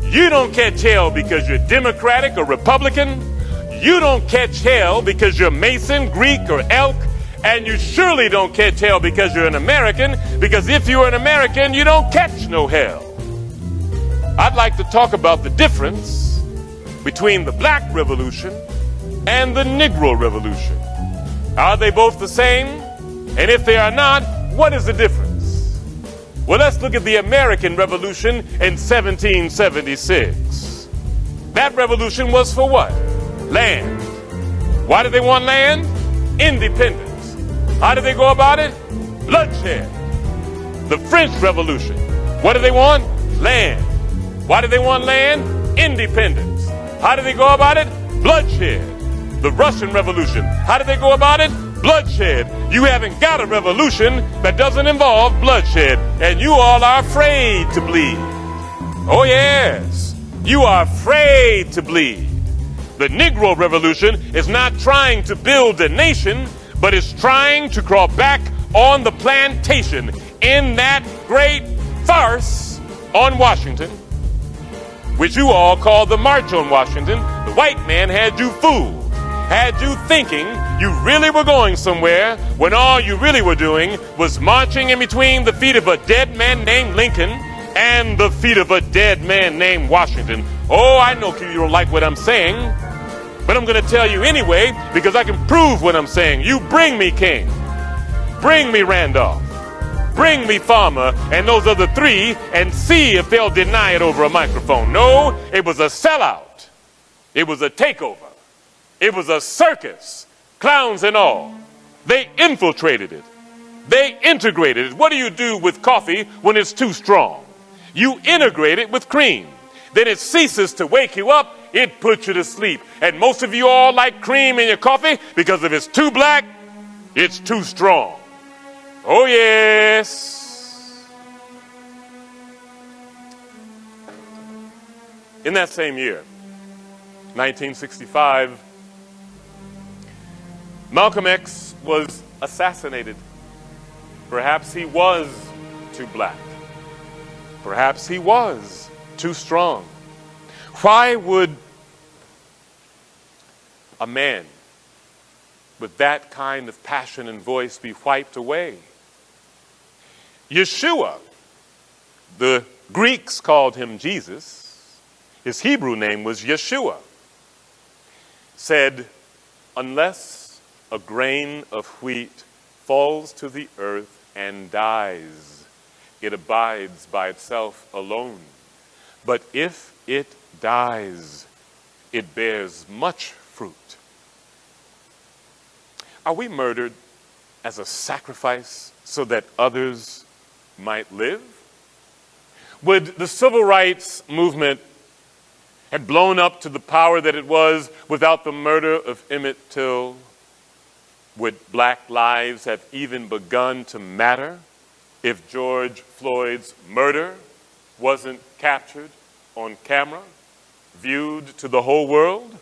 You don't catch hell because you're Democratic or Republican. You don't catch hell because you're Mason, Greek, or Elk. And you surely don't catch hell because you're an American, because if you're an American, you don't catch no hell. I'd like to talk about the difference between the Black Revolution and the Negro Revolution. Are they both the same? And if they are not, what is the difference? Well, let's look at the American Revolution in 1776. That revolution was for what? Land. Why did they want land? Independence. How did they go about it? Bloodshed. The French Revolution. What did they want? Land. Why did they want land? Independence. How did they go about it? Bloodshed. The Russian Revolution. How did they go about it? Bloodshed. You haven't got a revolution that doesn't involve bloodshed. And you all are afraid to bleed. Oh yes. You are afraid to bleed. The Negro Revolution is not trying to build a nation, but is trying to crawl back on the plantation in that great farce on Washington, which you all call the March on Washington. The white man had you fooled, had you thinking you really were going somewhere, when all you really were doing was marching in between the feet of a dead man named Lincoln and the feet of a dead man named Washington. Oh, I know you don't like what I'm saying, but I'm going to tell you anyway, because I can prove what I'm saying. You bring me King, bring me Randolph, bring me Farmer, and those other three, and see if they'll deny it over a microphone. No, it was a sellout. It was a takeover. It was a circus, clowns and all. They infiltrated it. They integrated it. What do you do with coffee when it's too strong? You integrate it with cream. Then it ceases to wake you up. It puts you to sleep. And most of you all like cream in your coffee because if it's too black, it's too strong. Oh, yes. In that same year, 1965, Malcolm X was assassinated. Perhaps he was too black. Perhaps he was too strong. Why would a man with that kind of passion and voice be wiped away? Yeshua, the Greeks called him Jesus, his Hebrew name was Yeshua, said, unless a grain of wheat falls to the earth and dies, it abides by itself alone. But if it dies, it bears much fruit. Are we murdered as a sacrifice so that others might live? Would the civil rights movement have blown up to the power that it was without the murder of Emmett Till? Would black lives have even begun to matter if George Floyd's murder wasn't captured on camera, viewed to the whole world?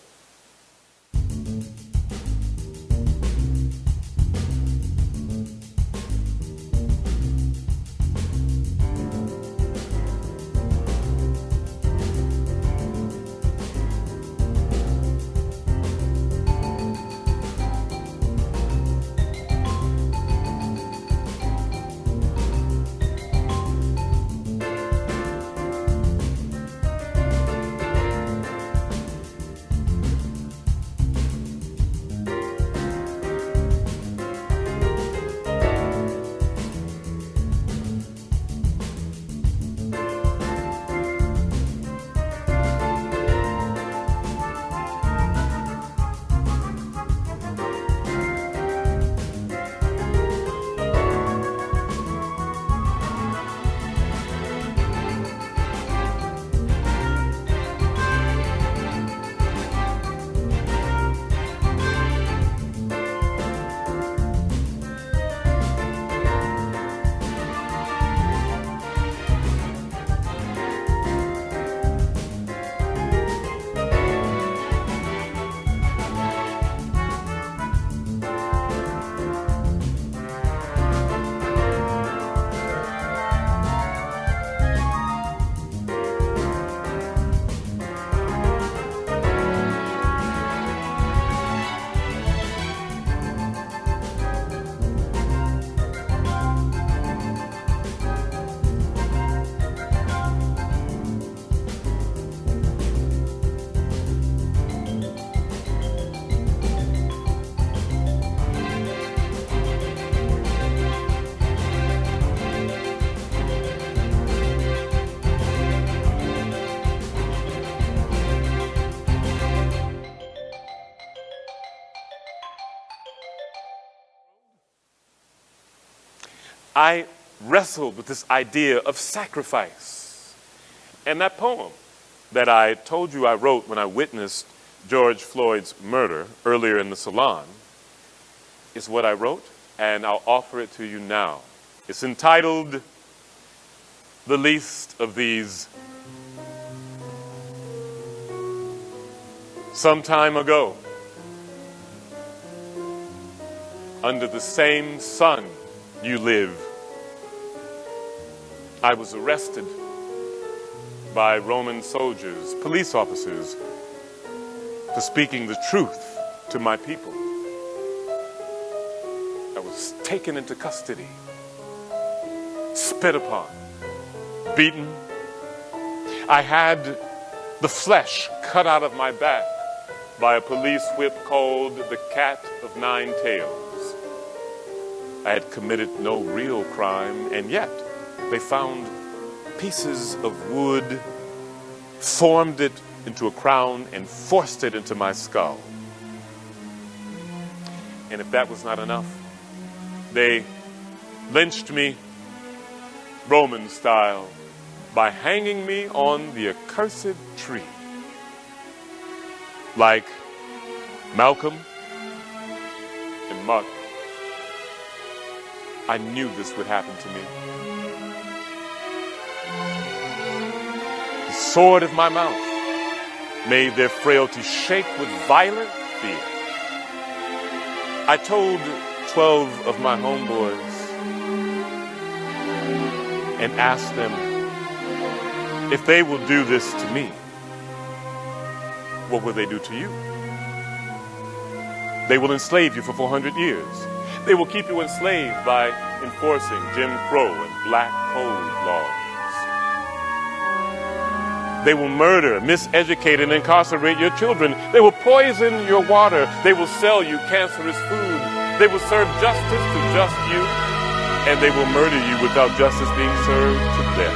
I wrestled with this idea of sacrifice. And that poem that I told you I wrote when I witnessed George Floyd's murder earlier in the salon is what I wrote, and I'll offer it to you now. It's entitled, "The Least of These." Some time ago, under the same sun you live, I was arrested by Roman soldiers, police officers, for speaking the truth to my people. I was taken into custody, spit upon, beaten. I had the flesh cut out of my back by a police whip called the Cat of Nine Tails. I had committed no real crime, and yet they found pieces of wood, formed it into a crown, and forced it into my skull. And if that was not enough, they lynched me, Roman style, by hanging me on the accursed tree. Like Malcolm and Martin, I knew this would happen to me. The sword of my mouth made their frailty shake with violent fear. I told 12 of my homeboys and asked them if they will do this to me, what will they do to you? They will enslave you for 400 years. They will keep you enslaved by enforcing Jim Crow and Black Code laws. They will murder, miseducate, and incarcerate your children. They will poison your water. They will sell you cancerous food. They will serve justice to just you, and they will murder you without justice being served to them.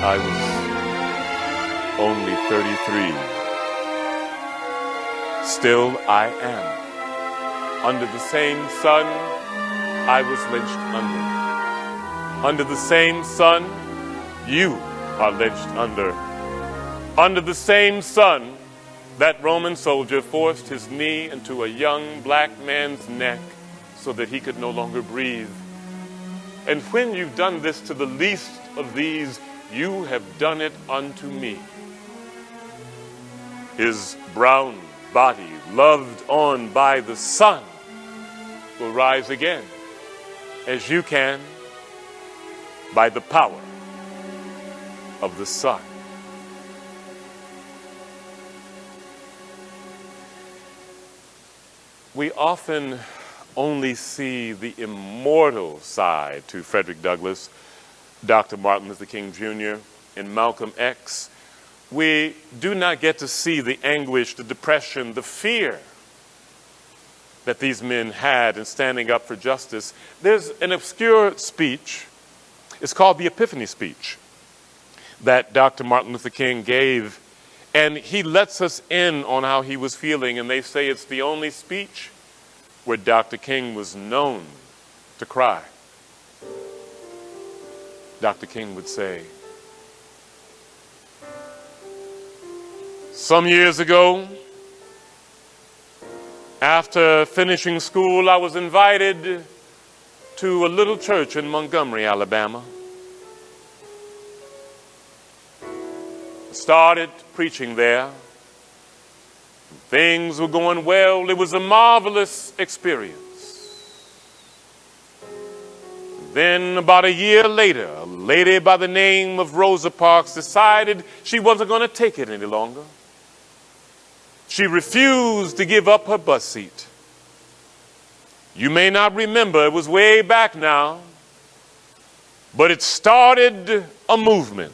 I was only 33 still I am. Under the same sun I was lynched under. Under the same sun you are lynched under. Under the same sun that Roman soldier forced his knee into a young black man's neck so that he could no longer breathe. And when you've done this to the least of these, you have done it unto me. His brown body, loved on by the sun, will rise again, as you can, by the power of the sun. We often only see the immortal side to Frederick Douglass, Dr. Martin Luther King Jr., and Malcolm X. We do not get to see the anguish, the depression, the fear that these men had in standing up for justice. There's an obscure speech, it's called the Epiphany Speech, that Dr. Martin Luther King gave, and he lets us in on how he was feeling, and they say it's the only speech where Dr. King was known to cry. Dr. King would say, some years ago, after finishing school, I was invited to a little church in Montgomery, Alabama. I started preaching there. Things were going well. It was a marvelous experience. Then about a year later, a lady by the name of Rosa Parks decided she wasn't going to take it any longer. She refused to give up her bus seat. You may not remember, it was way back now, but it started a movement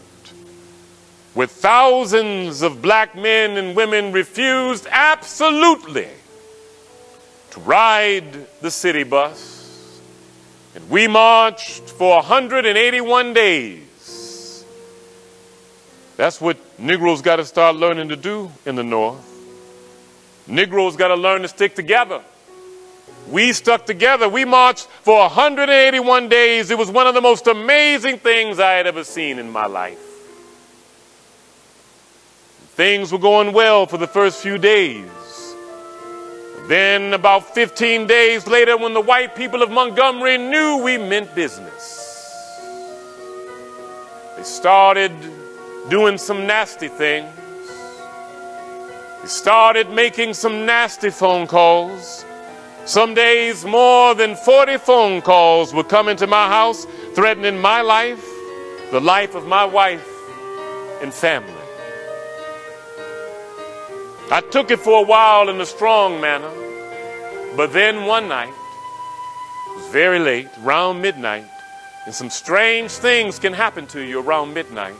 where thousands of black men and women refused absolutely to ride the city bus. And we marched for 181 days. That's what Negroes got to start learning to do in the North. Negroes got to learn to stick together. We stuck together. We marched for 181 days. It was one of the most amazing things I had ever seen in my life. Things were going well for the first few days. Then about 15 days later, when the white people of Montgomery knew we meant business, they started doing some nasty things. They started making some nasty phone calls. Some days more than 40 phone calls would come into my house threatening my life, the life of my wife and family. I took it for a while in a strong manner, but then one night, it was very late, around midnight, and some strange things can happen to you around midnight.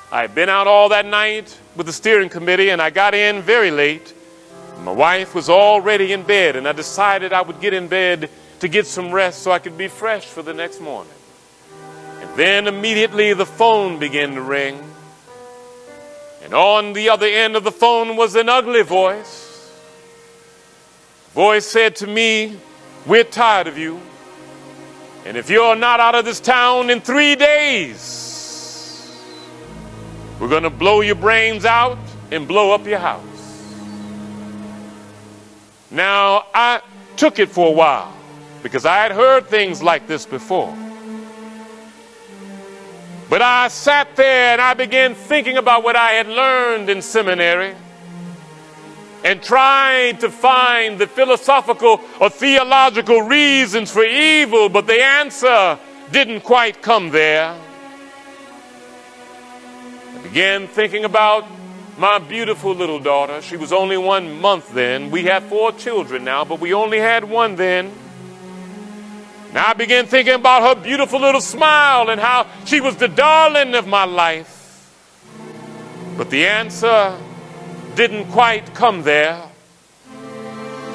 I had been out all that night with the steering committee, and I got in very late. My wife was already in bed, and I decided I would get in bed to get some rest so I could be fresh for the next morning. And then immediately the phone began to ring. And on the other end of the phone was an ugly voice. The voice said to me, "We're tired of you. And if you're not out of this town in 3 days, we're going to blow your brains out and blow up your house." Now, I took it for a while because I had heard things like this before. But I sat there and I began thinking about what I had learned in seminary and tried to find the philosophical or theological reasons for evil, but the answer didn't quite come there. I began thinking about my beautiful little daughter. She was only 1 month then. We have 4 children now, but we only had one then. Now I began thinking about her beautiful little smile and how she was the darling of my life. But the answer didn't quite come there.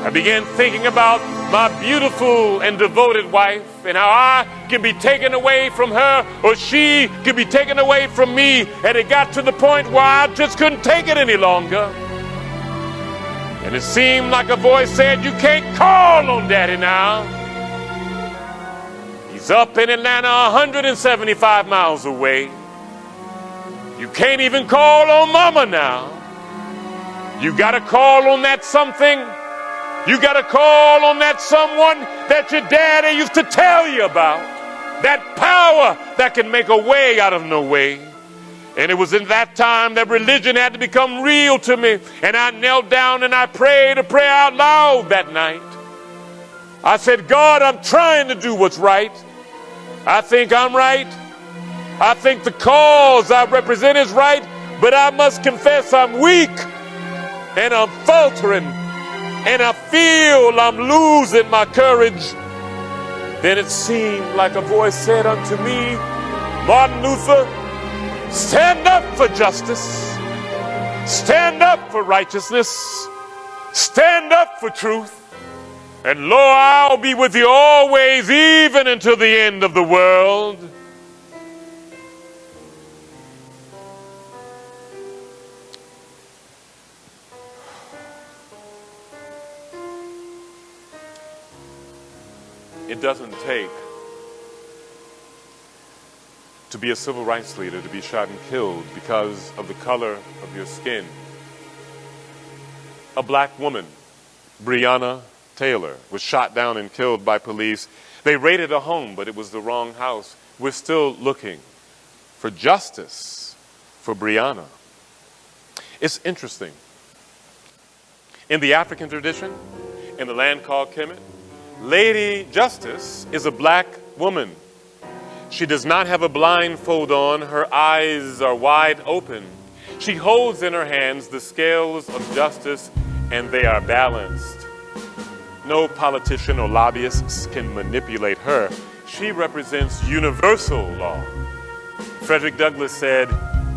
I began thinking about my beautiful and devoted wife and how I can be taken away from her or she can be taken away from me. And it got to the point where I just couldn't take it any longer. And it seemed like a voice said, you can't call on Daddy now. He's up in Atlanta 175 miles away. You can't even call on Mama now. You got to call on that something. You got to call on that someone that your daddy used to tell you about. That power that can make a way out of no way. And it was in that time that religion had to become real to me. And I knelt down and I prayed a prayer out loud that night. I said, God, I'm trying to do what's right. I think I'm right. I think the cause I represent is right. But I must confess I'm weak. And I'm faltering. And I feel I'm losing my courage. Then it seemed like a voice said unto me, Martin Luther, stand up for justice. Stand up for righteousness. Stand up for truth. And lo, I'll be with you always, even until the end of the world. It doesn't take to be a civil rights leader to be shot and killed because of the color of your skin. A black woman, Breonna Taylor, was shot down and killed by police. They raided a home, but it was the wrong house. We're still looking for justice for Breonna. It's interesting. In the African tradition, in the land called Kemet, Lady Justice is a black woman. She does not have a blindfold on. Her eyes are wide open. She holds in her hands the scales of justice, and they are balanced. No politician or lobbyists can manipulate her. She represents universal law. Frederick Douglass said,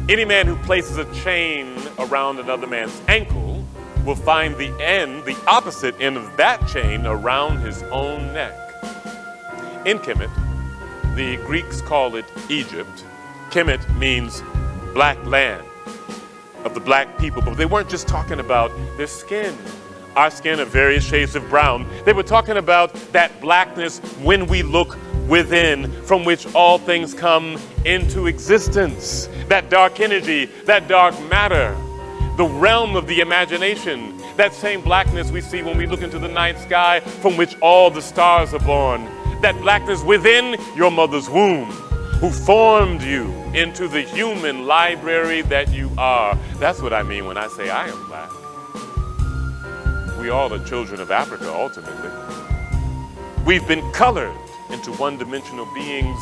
any man who places a chain around another man's ankle will find the end, the opposite end of that chain around his own neck. In Kemet, the Greeks call it Egypt. Kemet means black land of the black people, but they weren't just talking about their skin. Our skin of various shades of brown. They were talking about that blackness when we look within, from which all things come into existence. That dark energy, that dark matter, the realm of the imagination, that same blackness we see when we look into the night sky from which all the stars are born. That blackness within your mother's womb, who formed you into the human library that you are. That's what I mean when I say I am black. We all are children of Africa, ultimately. We've been colored into one-dimensional beings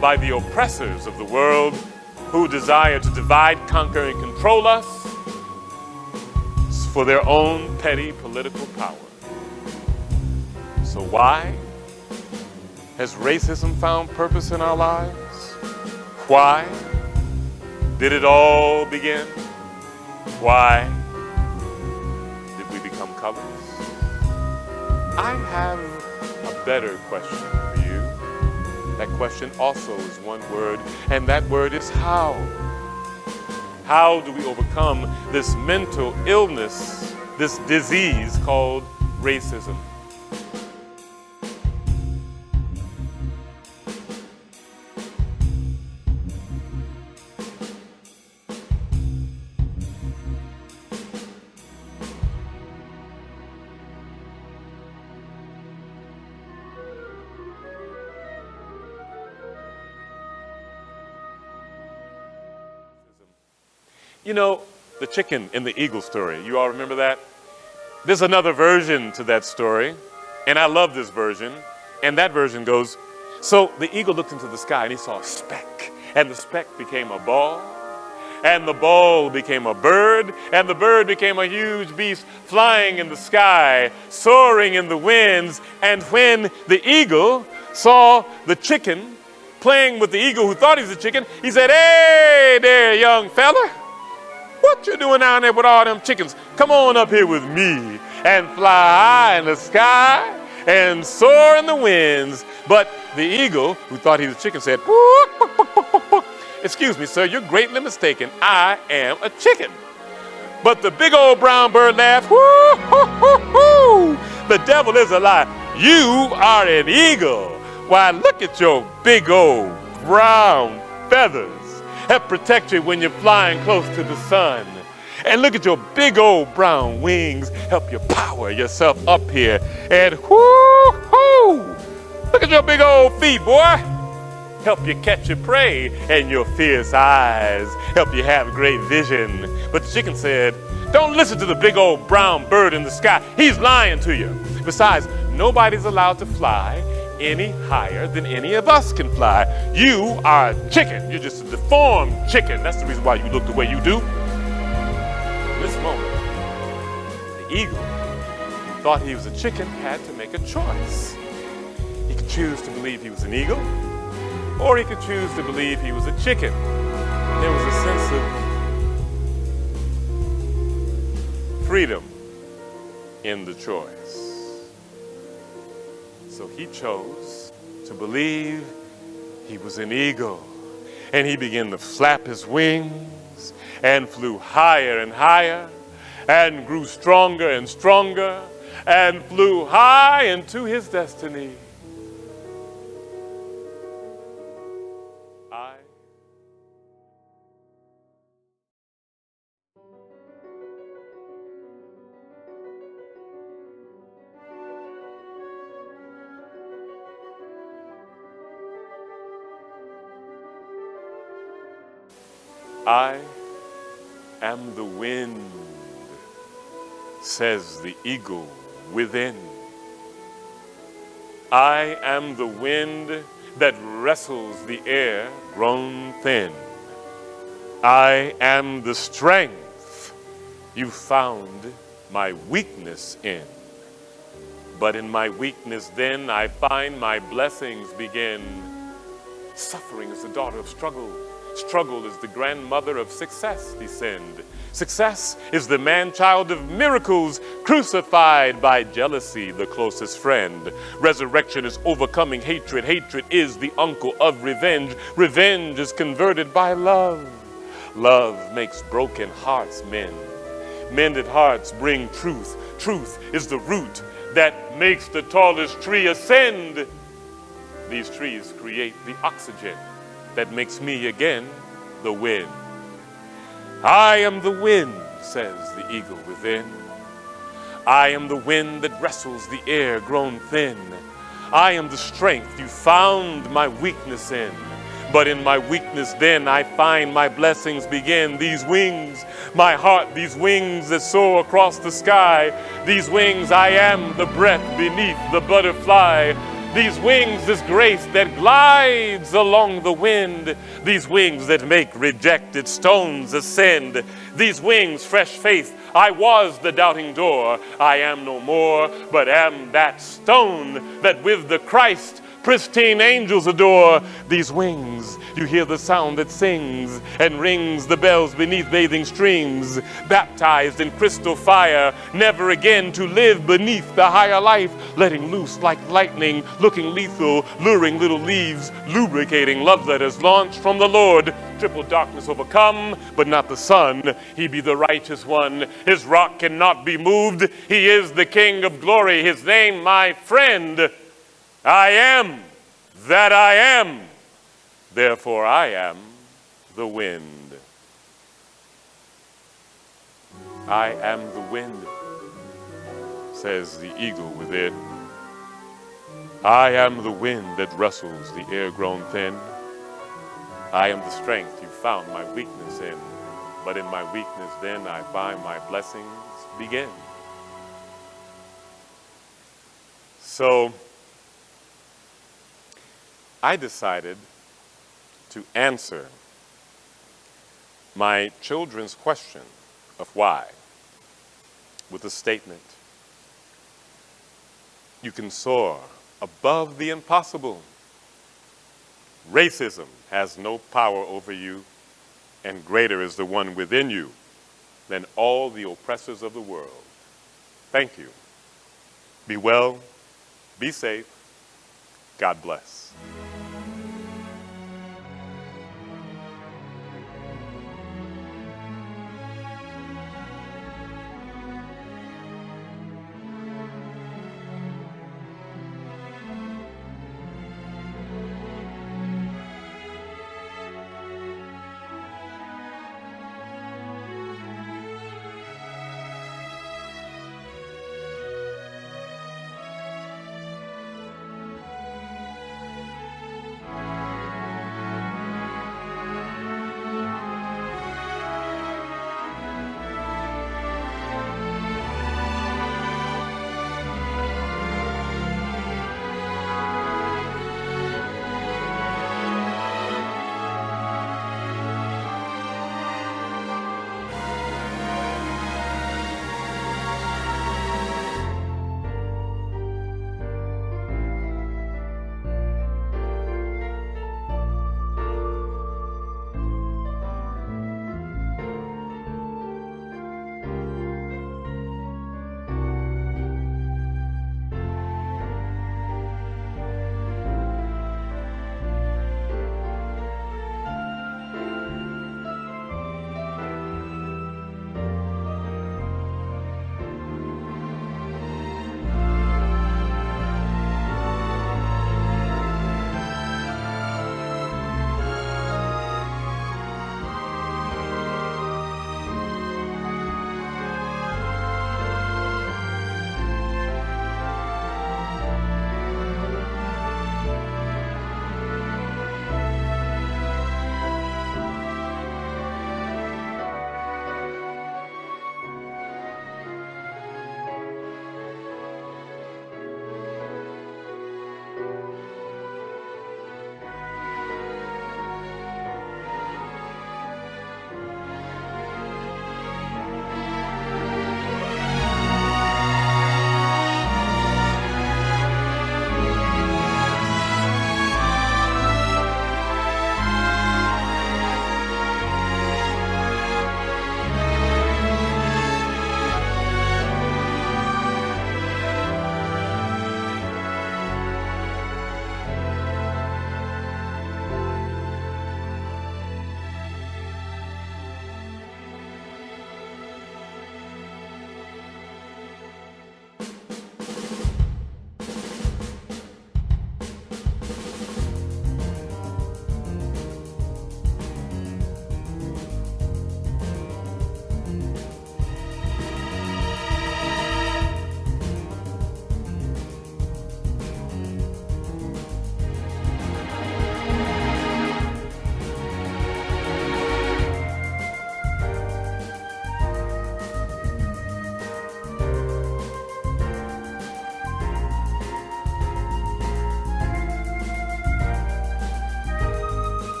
by the oppressors of the world who desire to divide, conquer, and control us for their own petty political power. So why has racism found purpose in our lives? Why did it all begin? Why did we become colors? I have a better question for you. That question also is one word, and that word is how. How do we overcome this mental illness, this disease called racism? You know, the chicken in the eagle story, you all remember that? There's another version to that story, and I love this version. And that version goes, so the eagle looked into the sky and he saw a speck, and the speck became a ball, and the ball became a bird, and the bird became a huge beast flying in the sky, soaring in the winds. And when the eagle saw the chicken playing with the eagle who thought he was a chicken, he said, hey there, young fella. What you doing down there with all them chickens? Come on up here with me and fly high in the sky and soar in the winds. But the eagle, who thought he was a chicken, said, excuse me, sir, you're greatly mistaken. I am a chicken. But the big old brown bird laughed, The devil is a lie. You are an eagle. Why, look at your big old brown feathers. Help protect you when you're flying close to the sun. And look at your big old brown wings. Help you power yourself up here. And whoo-hoo! Look at your big old feet, boy. Help you catch your prey. And your fierce eyes help you have great vision. But the chicken said, don't listen to the big old brown bird in the sky. He's lying to you. Besides, nobody's allowed to fly any higher than any of us can fly. You are a chicken. You're just a deformed chicken. That's the reason why you look the way you do. In this moment, the eagle, who thought he was a chicken, had to make a choice. He could choose to believe he was an eagle, or he could choose to believe he was a chicken. There was a sense of freedom in the choice. So he chose to believe he was an eagle. And he began to flap his wings and flew higher and higher and grew stronger and stronger and flew high into his destiny. I am the wind, says the eagle within. I am the wind that wrestles the air grown thin. I am the strength you found my weakness in. But in my weakness then I find my blessings begin. Suffering is the daughter of struggle. Struggle is the grandmother of success, descend. Success is the man-child of miracles, crucified by jealousy, the closest friend. Resurrection is overcoming hatred. Hatred is the uncle of revenge. Revenge is converted by love. Love makes broken hearts mend. Mended hearts bring truth. Truth is the root that makes the tallest tree ascend. These trees create the oxygen that makes me again the wind. I am the wind, says the eagle within. I am the wind that wrestles the air grown thin. I am the strength you found my weakness in. But in my weakness then I find my blessings begin. These wings, my heart, these wings that soar across the sky. These wings, I am the breath beneath the butterfly. These wings, this grace that glides along the wind. These wings that make rejected stones ascend. These wings, fresh faith, I was the doubting door. I am no more, but am that stone that with the Christ pristine angels adore. These wings, you hear the sound that sings and rings the bells beneath bathing streams, baptized in crystal fire, never again to live beneath the higher life, letting loose like lightning, looking lethal, luring little leaves, lubricating love letters launched from the Lord. Triple darkness overcome, but not the sun. He be the righteous one. His rock cannot be moved. He is the King of glory. His name, my friend. I am that I am, therefore I am the wind. I am the wind, says the eagle within. I am the wind that rustles the air grown thin. I am the strength you found my weakness in, but in my weakness then I find my blessings begin. So, I decided to answer my children's question of why with a statement. You can soar above the impossible. Racism has no power over you, and greater is the one within you than all the oppressors of the world. Thank you. Be well, be safe. God bless.